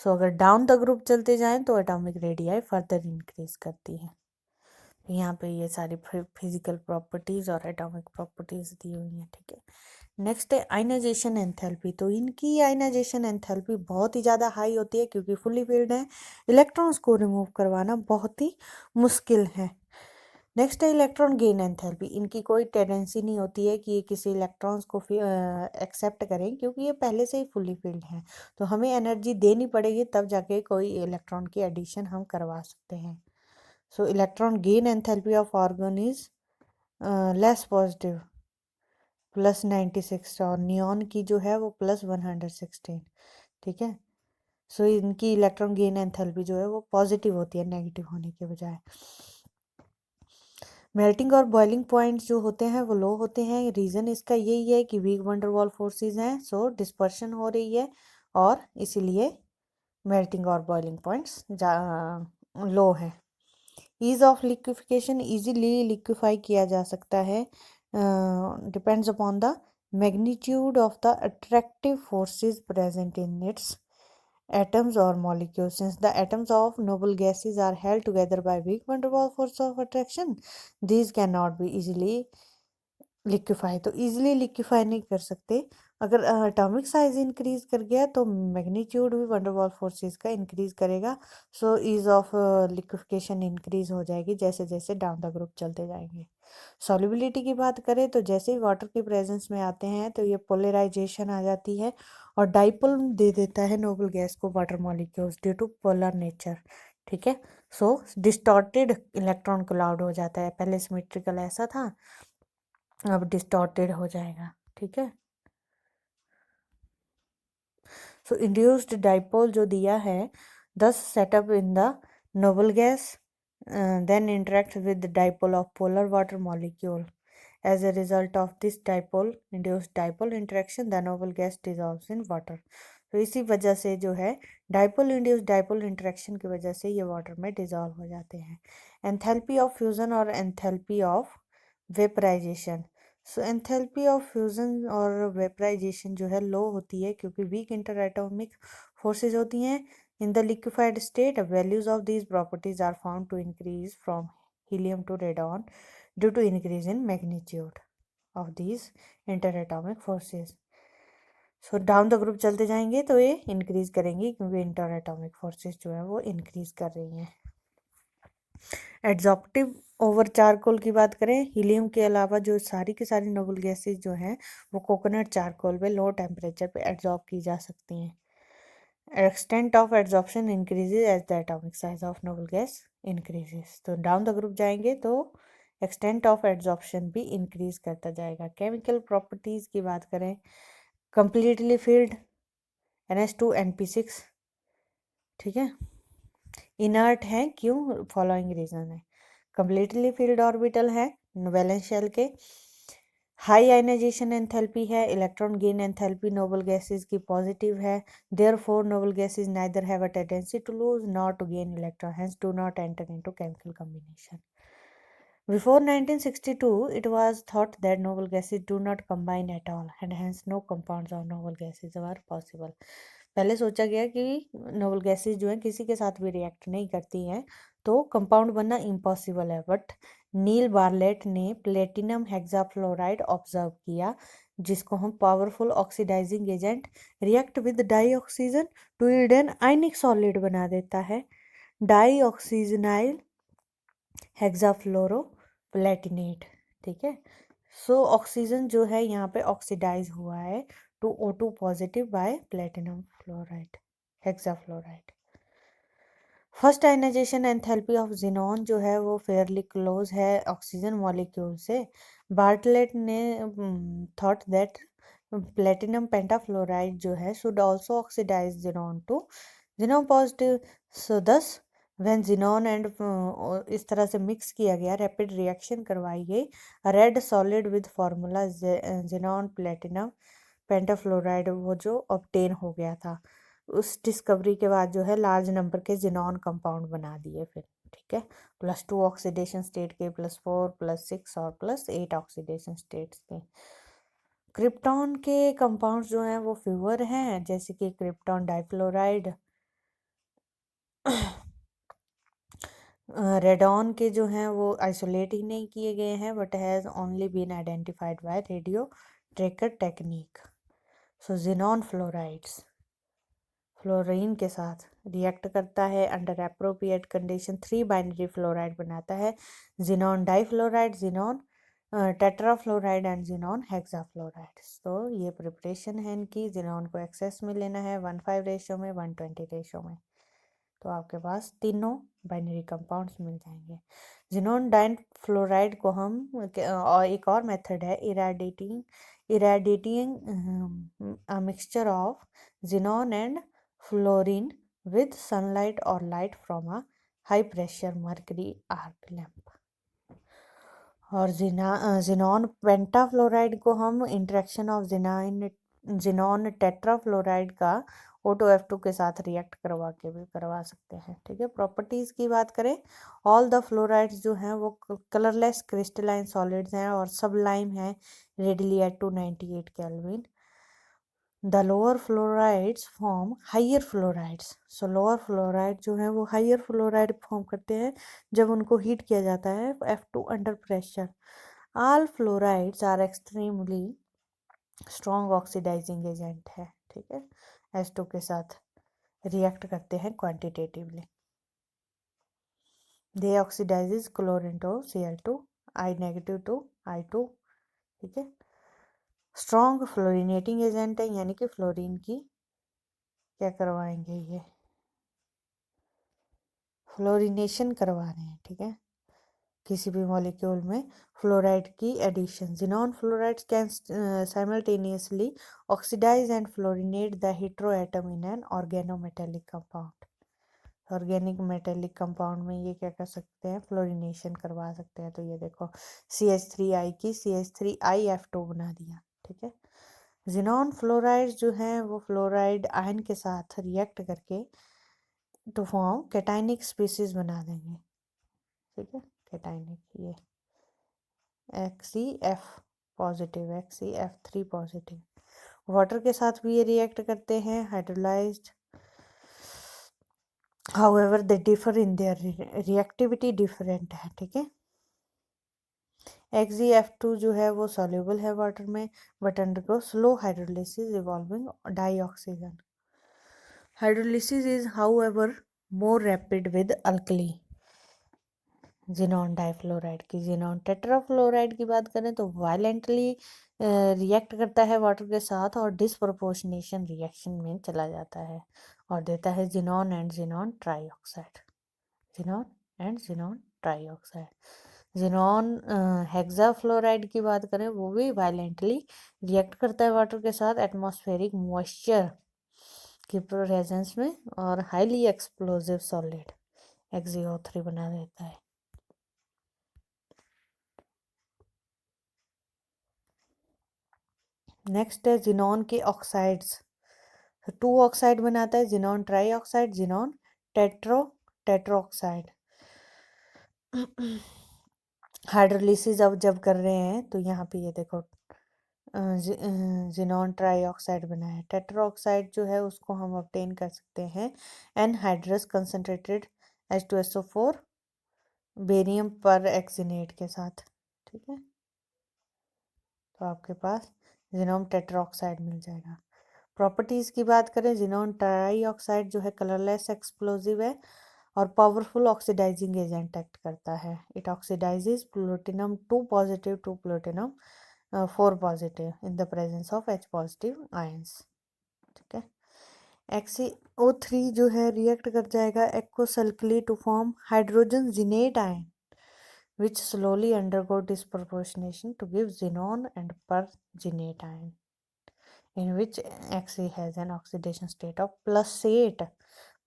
सो अगर डाउन द ग्रुप चलते जाएं तो एटॉमिक रेडियाई फर्दर इंक्रीज करती है। यहाँ पे ये सारी फिजिकल प्रॉपर्टीज और एटॉमिक प्रॉपर्टीज दी हुई हैं, ठीक है। नेक्स्ट है आयनाइजेशन एंथैल्पी। तो इनकी आयनाइजेशन एंथैल्पी बहुत ही ज़्यादा हाई होती है क्योंकि फुली फील्ड है, इलेक्ट्रॉन्स को रिमूव करवाना बहुत ही मुश्किल है। नेक्स्ट है इलेक्ट्रॉन गेन एंथैल्पी। इनकी कोई टेंडेंसी नहीं होती है कि ये किसी इलेक्ट्रॉन्स को एक्सेप्ट करें क्योंकि ये पहले से ही फुली फील्ड हैं, तो हमें एनर्जी देनी पड़ेगी तब जाके कोई इलेक्ट्रॉन की एडिशन हम करवा सकते हैं। सो electron gain enthalpy of organ is less positive +96, और नियॉन की जो है वो +116, ठीक है। सो इनकी इलेक्ट्रॉन गेन एंथैल्पी जो है वो पॉजिटिव होती है नेगेटिव होने के बजाय। मेल्टिंग और बॉइलिंग पॉइंट्स जो होते हैं वो लो होते हैं। रीज़न इसका यही है कि वीक वंडरवॉल फोर्सेस हैं, सो डिस्पर्शन हो रही है और इसीलिए मेल्टिंग और बॉइलिंग पॉइंट्स लो है। Ease of liquefaction, easily liquefy किया जा सकता है, depends upon the magnitude of the attractive forces present in its atoms or molecules. Since the atoms of noble gases are held together by weak van der Waals force of attraction, these cannot be easily liquefy, तो इजीली लिक्विफाई नहीं कर सकते। अगर एटॉमिक साइज इंक्रीज कर गया तो मैग्नीट्यूड भी वंडरवॉल फोर्सेस का इंक्रीज करेगा, so ease of liquefaction increase हो जाएगी जैसे जैसे डाउन द ग्रुप चलते जाएंगे। सॉल्युबिलिटी की बात करें तो जैसे ही वाटर के प्रेजेंस में आते हैं तो ये पोलराइजेशन आ जाती है और डाइपोल दे देता है नोबल गैस को water molecules due to polar nature, ठीक है। सो डिस्टॉर्टेड इलेक्ट्रॉन क्लाउड हो जाता है, पहले सिमेट्रिकल ऐसा था अब डिस्टॉर्टेड हो जाएगा, ठीक है। सो इंड्यूस्ड डाइपोल जो दिया है, thus setup in the noble gas then interact with dipole of polar water molecule. As a result of this dipole induced dipole interaction the noble gas dissolves in water. तो इसी वजह से जो है डाइपोल इंड्यूस्ड डाइपोल इंटरेक्शन की वजह से ये वाटर में डिजॉल्व हो जाते हैं। एंथैल्पी ऑफ फ्यूजन और enthalpy of vaporisation. So enthalpy of fusion और वेपराइजेशन जो है लो होती है क्योंकि वीक इंटर एटॉमिक फोर्सेज होती हैं in the liquefied state. Values of these properties are found to increase from helium to radon due to increase in magnitude of these interatomic forces. So down the group चलते जाएंगे तो ये इंक्रीज करेंगी क्योंकि इंटर एटॉमिक फोर्सेज जो है वो इंक्रीज कर रही हैं। एड्जॉर्प्टिव ओवर चारकोल की बात करें, हीलियम के अलावा जो सारी की सारी नोबल गैसेज जो हैं वो कोकोनट चारकोल पे लो टेम्परेचर पे एड्जॉर्ब की जा सकती हैं। Extent of adsorption increases as the atomic size of noble gas increases. तो डाउन द ग्रुप जाएंगे तो एक्सटेंट ऑफ एड्जॉर्प्शन भी इंक्रीज करता जाएगा। केमिकल प्रॉपर्टीज की बात करें, कंप्लीटली फिल्ड NH2 NP6, ठीक है, इनर्ट है, क्यों, फॉलोइंग रीजन है। कंप्लीटली फिल्ड ऑर्बिटल है वैलेंस शेल के, हाई आयनाइजेशन एंथैल्पी है, electron gain enthalpy noble gases की पॉजिटिव है, therefore noble gases neither have a tendency to lose nor to gain electron, hence do not enter into chemical combination. Before 1962, it was thought that noble gases do not combine at all and hence no compounds of noble gases were possible. पहले सोचा गया कि नोबल गैसेस जो हैं किसी के साथ भी रिएक्ट नहीं करती हैं तो कंपाउंड बनना इम्पॉसिबल है, बट नील बार्लेट ने प्लेटिनम हेक्साफ्लोराइड ऑब्जर्व किया जिसको हम powerful oxidising agent react with dioxygen to yield an ionic solid बना देता है, डाई ऑक्सीजनाइल हेक्साफ्लोरो प्लेटिनेट, ठीक है। सो ऑक्सीजन जो है यहाँ पे ऑक्सीडाइज हुआ है to O2 positive by platinum fluoride hexafluoride. First ionisation enthalpy of xenon जो है वो फेयरली क्लोज है ऑक्सीजन मॉलिक्यूल से। बार्टलेट ने थॉट दैट प्लेटिनम पेंटाफ्लोराइड जो है should also oxidise xenon to xenon positive. So thus when xenon and इस तरह से मिक्स किया गया, रैपिड रिएक्शन करवाई गई, red solid with formula xenon platinum pentafluoride वो जो ऑब्टेन हो गया था। उस डिस्कवरी के बाद जो है लार्ज नंबर के जिनॉन कंपाउंड बना दिए फिर, ठीक है, +2 ऑक्सीडेशन स्टेट के, +4 +6 और +8 ऑक्सीडेशन स्टेट्स के। क्रिप्टॉन के कंपाउंड्स जो हैं वो फ्यूअर हैं, जैसे कि क्रिप्टॉन डाइफ्लोराइड। रेडॉन के जो हैं वो आइसोलेट ही नहीं किए गए हैं but has only been identified by radio tracer technique. So xenon fluorides fluorine के साथ रिएक्ट करता है under appropriate condition, 3 binary fluoride बनाता है, xenon difluoride, xenon tetrafluoride and xenon hexafluoride. तो ये प्रिपरेशन है इनकी। जिनॉन को एक्सेस में लेना है 1:5 रेशो में, 1:20 रेशो में, तो आपके पास तीनों बाइनरी कंपाउंड्स मिल जाएंगे। जिनॉन डाइफ्लोराइड को हम और एक और मेथड है irradiating a mixture of xenon and fluorine with sunlight or light from a high pressure mercury arc lamp। और जिनॉन पेंटाफ्लोराइड को हम इंटरेक्शन ऑफ जिनॉन टेट्राफ्लोराइड का O2F2 के साथ रिएक्ट करवा के भी करवा सकते हैं, ठीक है। प्रॉपर्टीज की बात करें, ऑल द फ्लोराइड्स जो हैं वो कलरलेस क्रिस्टलाइन सॉलिड्स हैं और सबलाइम है readily at 298 kelvin. The lower fluorides form higher fluorides। So lower fluoride जो है वो higher fluoride फॉर्म करते हैं जब उनको हीट किया जाता है F2 under pressure। All fluorides are extremely strong oxidizing agent है, ठीक है, H2 के साथ रिएक्ट करते हैं quantitatively. They oxidizes chlorine to Cl2, I negative to I2, ठीक है। स्ट्रॉन्ग फ्लोरिनेटिंग एजेंट है, यानी कि फ्लोरीन की क्या करवाएंगे, ये फ्लोरिनेशन करवा रहे हैं, ठीक है, किसी भी मॉलिक्यूल में फ्लोराइड की addition. Xenon fluorides can simultaneously oxidise and fluorinate the heteroatom in an organometallic compound. Organic metallic compound में ये क्या कर सकते हैं, फ्लोरिनेशन करवा सकते हैं। तो ये देखो CH3I की CH3IF2 बना दिया, ठीक है। जिनॉन फ्लोराइड जो हैं वो फ्लोराइड आयन के साथ रिएक्ट करके तो फॉर्म कैटाइनिक स्पीसीज बना देंगे, ठीक है, कैटाइनिक, ये XeF positive, XeF3 positive. Water के साथ भी ये रिएक्ट करते हैं, hydrolysed however they differ in their reactivity different है, ठीक है। XeF2 जो है वो सॉल्युबल है वाटर में but undergo slow hydrolysis evolving dioxygen. Hydrolysis is however more rapid with alkali. Xenon difluoride की, जिनॉन टेट्राफ्लोराइड की बात करें तो वायलेंटली रिएक्ट करता है वाटर के साथ और डिसप्रोपोर्शनेशन रिएक्शन में चला जाता है और देता है xenon and xenon trioxide. Xenon and xenon trioxide. Xenon hexafluoride की बात करें वो भी वायलेंटली रिएक्ट करता है वाटर के साथ एटमॉस्फेरिक मॉइस्चर की प्रेजेंस में और हाईली एक्सप्लोजिव सॉलिड XeO3 बना देता है। नेक्स्ट है जिनॉन के ऑक्साइड्स। तो 2 ऑक्साइड बनाता है, जिनॉन ट्राईऑक्साइड, जिनॉन टेट्रोऑक्साइड। हाइड्रोलिसिस अब जब कर रहे हैं तो यहाँ पे ये देखो जिनॉन ट्राईऑक्साइड बना है। टेट्रोऑक्साइड जो है उसको हम ऑब्टेन कर सकते हैं एनहाइड्रस कंसनट्रेटेड H2SO4 बेरियम पर एक्सिनेट के साथ, ठीक है। तो आपके पास जिनोम टेट्राऑक्साइड मिल जाएगा। प्रॉपर्टीज़ की बात करें, जिनोन ट्राईऑक्साइड जो है कलरलेस एक्सप्लोजिव है और पावरफुल ऑक्सीडाइजिंग एजेंट एक्ट करता है। It oxidises platinum 2 positive to platinum 4 positive in the presence of H positive ions, ठीक है। XeO3 जो है रिएक्ट कर जाएगा aqueous alkali to form hydrogen xenate ion which slowly undergo disproportionation to give xenon and pergenate ion, in which Xe has an oxidation state of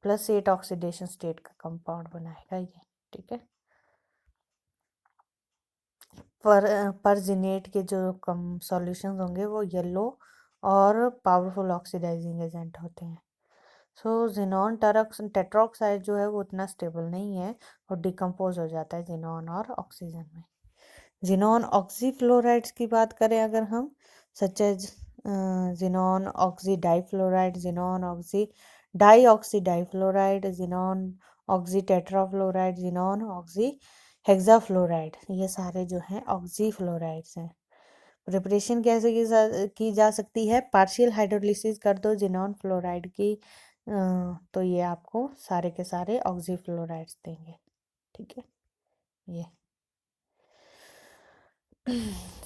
+8 oxidation state का कंपाउंड बनाएगा ये, ठीक है। परजिनेट के जो कम सॉल्यूशंस होंगे वो येलो और पावरफुल ऑक्सीडाइजिंग एजेंट होते हैं। सो जिनॉन टेट्रोक्साइड जो है वो उतना स्टेबल नहीं है और डिकम्पोज हो जाता है जिनॉन और ऑक्सीजन में। जिनॉन ऑक्सीफ्लोराइड्स की बात करें अगर हम, such as xenon oxy difluoride, xenon oxy dioxy difluoride, xenon oxy tetrafluoride, xenon oxy hexafluoride, ये सारे जो हैं ऑक्सीफ्लोराइड्स हैं। प्रिपरेशन कैसे की जा सकती है, पार्शियल हाइड्रोलिसिस कर दो जिनॉन फ्लोराइड की तो ये आपको सारे के सारे ऑक्सीफ्लोराइड्स देंगे, ठीक है। ये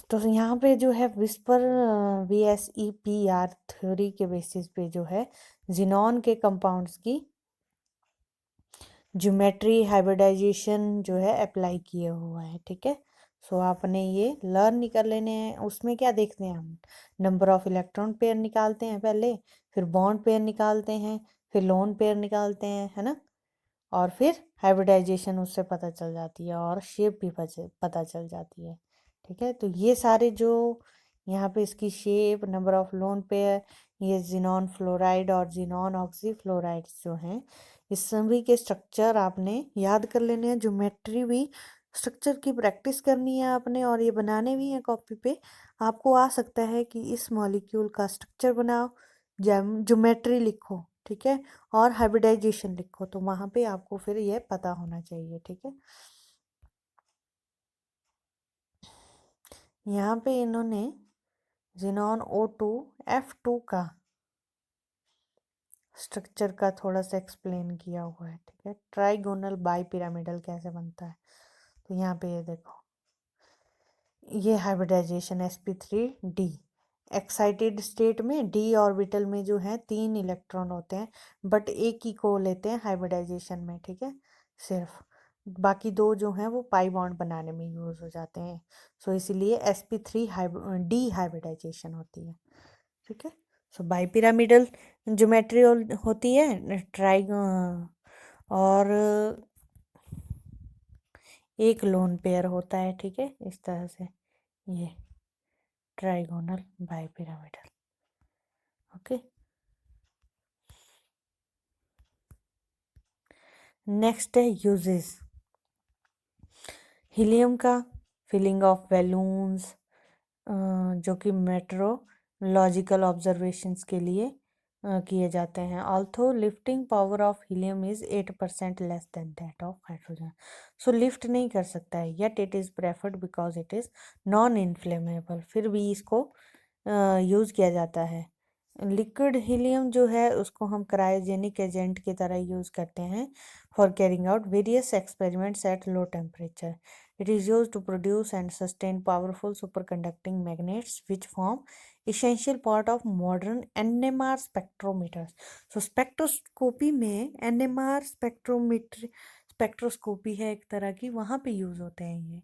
तो यहाँ पे जो है विस्पर VSEPR थ्योरी के बेसिस पे जो है जिनॉन के कंपाउंड्स की ज्योमेट्री हाइब्रिडाइजेशन जो है अप्लाई किया हुआ है, ठीक है। सो आपने ये लर्न नहीं कर लेने हैं। उसमें क्या देखते हैं हम, नंबर ऑफ इलेक्ट्रॉन पेयर निकालते हैं पहले, फिर बॉन्ड पेयर निकालते हैं, फिर लोन पेयर निकालते हैं, है ना। और फिर हाइब्रिडाइजेशन उससे पता चल जाती है और शेप भी पता चल जाती है, ठीक है। तो ये सारे जो यहाँ पे इसकी shape, number of lone pair, ये जिनॉन फ्लोराइड और जिनॉन ऑक्सी फ्लोराइड्स जो हैं, इस सभी के स्ट्रक्चर आपने याद कर लेने हैं। ज्योमेट्री भी स्ट्रक्चर की प्रैक्टिस करनी है आपने और ये बनाने भी हैं कॉपी पे। आपको आ सकता है कि इस मॉलिक्यूल का स्ट्रक्चर बनाओ, ज्योमेट्री लिखो, ठीक है, और हाइब्रिडाइजेशन लिखो, तो वहाँ पे आपको फिर ये पता होना चाहिए, ठीक है। यहाँ पे इन्होंने जिनॉन O2F2 का स्ट्रक्चर का थोड़ा सा एक्सप्लेन किया हुआ है, ठीक है। ट्राइगोनल बाई पिरामिडल कैसे बनता है, तो यहाँ पे ये देखो, ये हाइब्रिडाइजेशन sp3d एक्साइटेड स्टेट में d ऑर्बिटल में जो है 3 इलेक्ट्रॉन होते हैं बट एक ही को लेते हैं हाइब्रिडाइजेशन में, ठीक है। सिर्फ बाकी 2 जो हैं वो पाई बॉन्ड बनाने में यूज हो जाते हैं। सो इसीलिए sp3d हाइब्रिडाइजेशन होती है, ठीक है। सो बाई पिरामिडल ज्योमेट्री होती है और एक लोन पेयर होता है, ठीक है, इस तरह से ये trigonal bipyramidal, okay. Next है यूजेस। हीलियम का फिलिंग ऑफ बैलून्स जो कि मेट्रोलॉजिकल ऑब्जर्वेशंस के लिए किए जाते हैं। Although lifting power of helium is 8% less than that of hydrogen. So lift नहीं कर सकता है, yet it is preferred because it is non inflammable, फिर भी इसको यूज़ किया जाता है। लिक्विड हीलियम जो है उसको हम क्रायोजेनिक एजेंट की तरह यूज़ करते हैं for carrying out various experiments at low temperature. It is use to produce and sustain powerful superconducting magnets which form essential part of modern NMR spectrometers. So spectroscopy में NMR स्पेक्ट्रोस्कोपी है एक तरह की, वहाँ पे यूज़ होते हैं ये।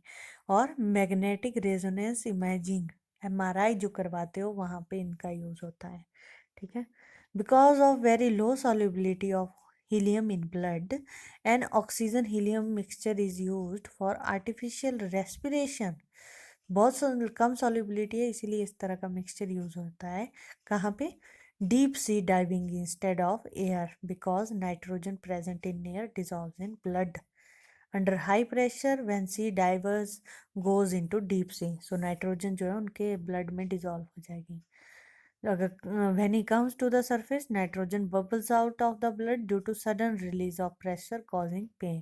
और मैग्नेटिक रेजोनेंस इमेजिंग MRI जो करवाते हो वहाँ पे इनका यूज़ होता है, ठीक है। Because of very low solubility of helium in blood and oxygen helium mixture is used for artificial respiration. बहुत कम सॉल्युबिलिटी है इसीलिए इस तरह का मिक्सचर यूज होता है। कहाँ पे? Deep sea diving instead of air, because nitrogen present in air dissolve in blood under high pressure when sea divers goes into deep sea. So nitrogen जो है उनके ब्लड में डिजॉल्व हो जाएगी। अगर when he comes to the surface, nitrogen bubbles out of the blood due to sudden release of pressure causing pain.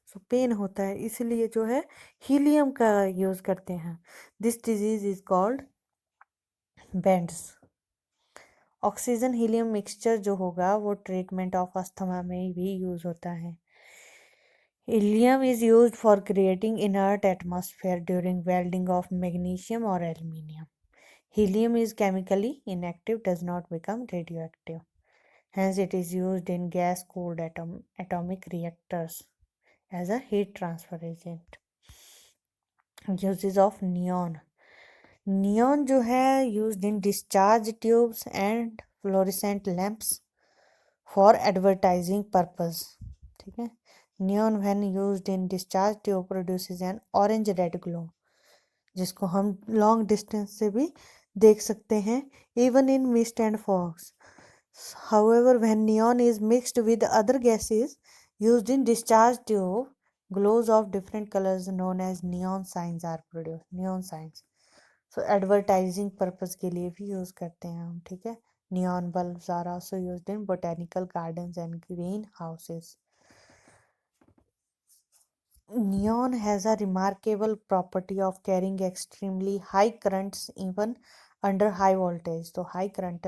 So pain होता है, इसलिए जो है हीलियम का यूज करते हैं। This disease is called bends. Oxygen helium mixture जो होगा वो ट्रीटमेंट ऑफ अस्थमा में भी यूज होता है। Helium is used for creating inert atmosphere during welding of magnesium और aluminium. Helium is chemically inactive, does not become radioactive. Hence, it is used in gas-cooled atomic reactors as a heat transfer agent. Uses of neon. Neon जो है used in discharge tubes and fluorescent lamps for advertising purpose. ठीक है। Neon when used in discharge tube produces an orange red glow, जिसको हम लॉन्ग डिस्टेंस से भी देख सकते हैं, even in mist and fogs. However when neon is mixed with other gases used in discharge tube, glows of different colours known as neon signs are produce. Neon signs so advertising purpose के लिए भी यूज करते हैं हम, ठीक है। Neon bulbs are also used in botanical gardens and greenhouses. Neon has a remarkable property of carrying extremely high currents even under high voltage, तो हाई करंट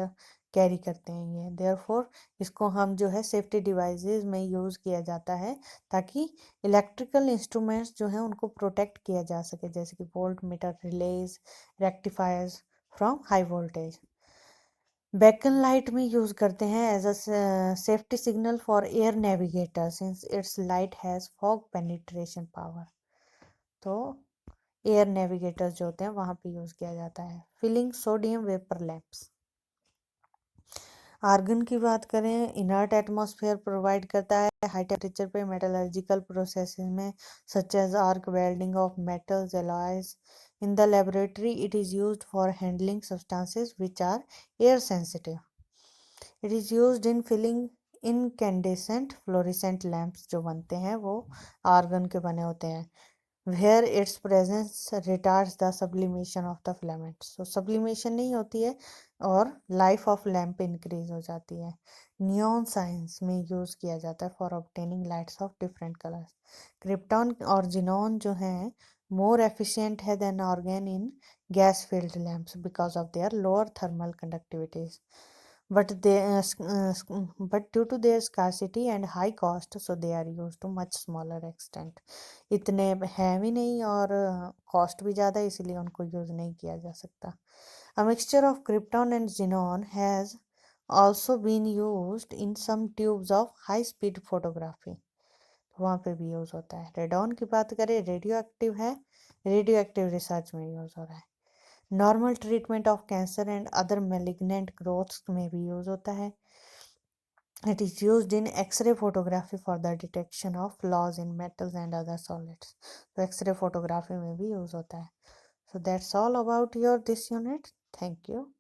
कैरी करते हैं ये। देयरफॉर इसको हम जो है सेफ्टी डिवाइसेस में यूज़ किया जाता है ताकि इलेक्ट्रिकल इंस्ट्रूमेंट्स जो हैं उनको प्रोटेक्ट किया जा सके, जैसे कि voltmeter, relays, rectifiers from high voltage. Beacon light में यूज करते हैं as a safety signal for air navigator since its light has fog penetration power. तो एयर नेविगेटर्स जो होते हैं वहां पे यूज किया जाता है। Filling sodium vapour lamps. Argon की बात करें, इनर्ट एटमॉस्फेयर प्रोवाइड करता है हाई टेम्परेचर पे मेटलर्जिकल प्रोसेसेस में, such as arc welding of metals alloys. In the laboratory, it is used for handling substances which are air sensitive. It is used in filling incandescent fluorescent lamps जो बनते हैं वो आर्गन के बने होते हैं, where its presence retards the sublimation of the filaments. So sublimation नहीं होती है और life of lamp increase हो जाती है। Neon science में use किया जाता है for obtaining lights of different colors. Krypton और xenon जो हैं more efficient है than argon in gas filled lamps because of their lower thermal conductivities. But due to their scarcity and high cost, so they are used to much smaller extent. इतने हैं भी नहीं और कॉस्ट भी ज़्यादा है, इसलिए उनको यूज़ नहीं किया जा सकता। A mixture of krypton and xenon has also been used in some tubes of high speed photography. वहाँ पे भी यूज़ होता है। रेडॉन की बात करें, रेडियो एक्टिव है, रेडियो एक्टिव रिसर्च में यूज़ हो रहा है। Normal treatment of cancer and other malignant growths में भी यूज़ होता है। It is used in X-ray photography for the detection of flaws in metals and other solids. तो एक्सरे फोटोग्राफी में भी यूज़ होता है। So that's all about your this unit. Thank you.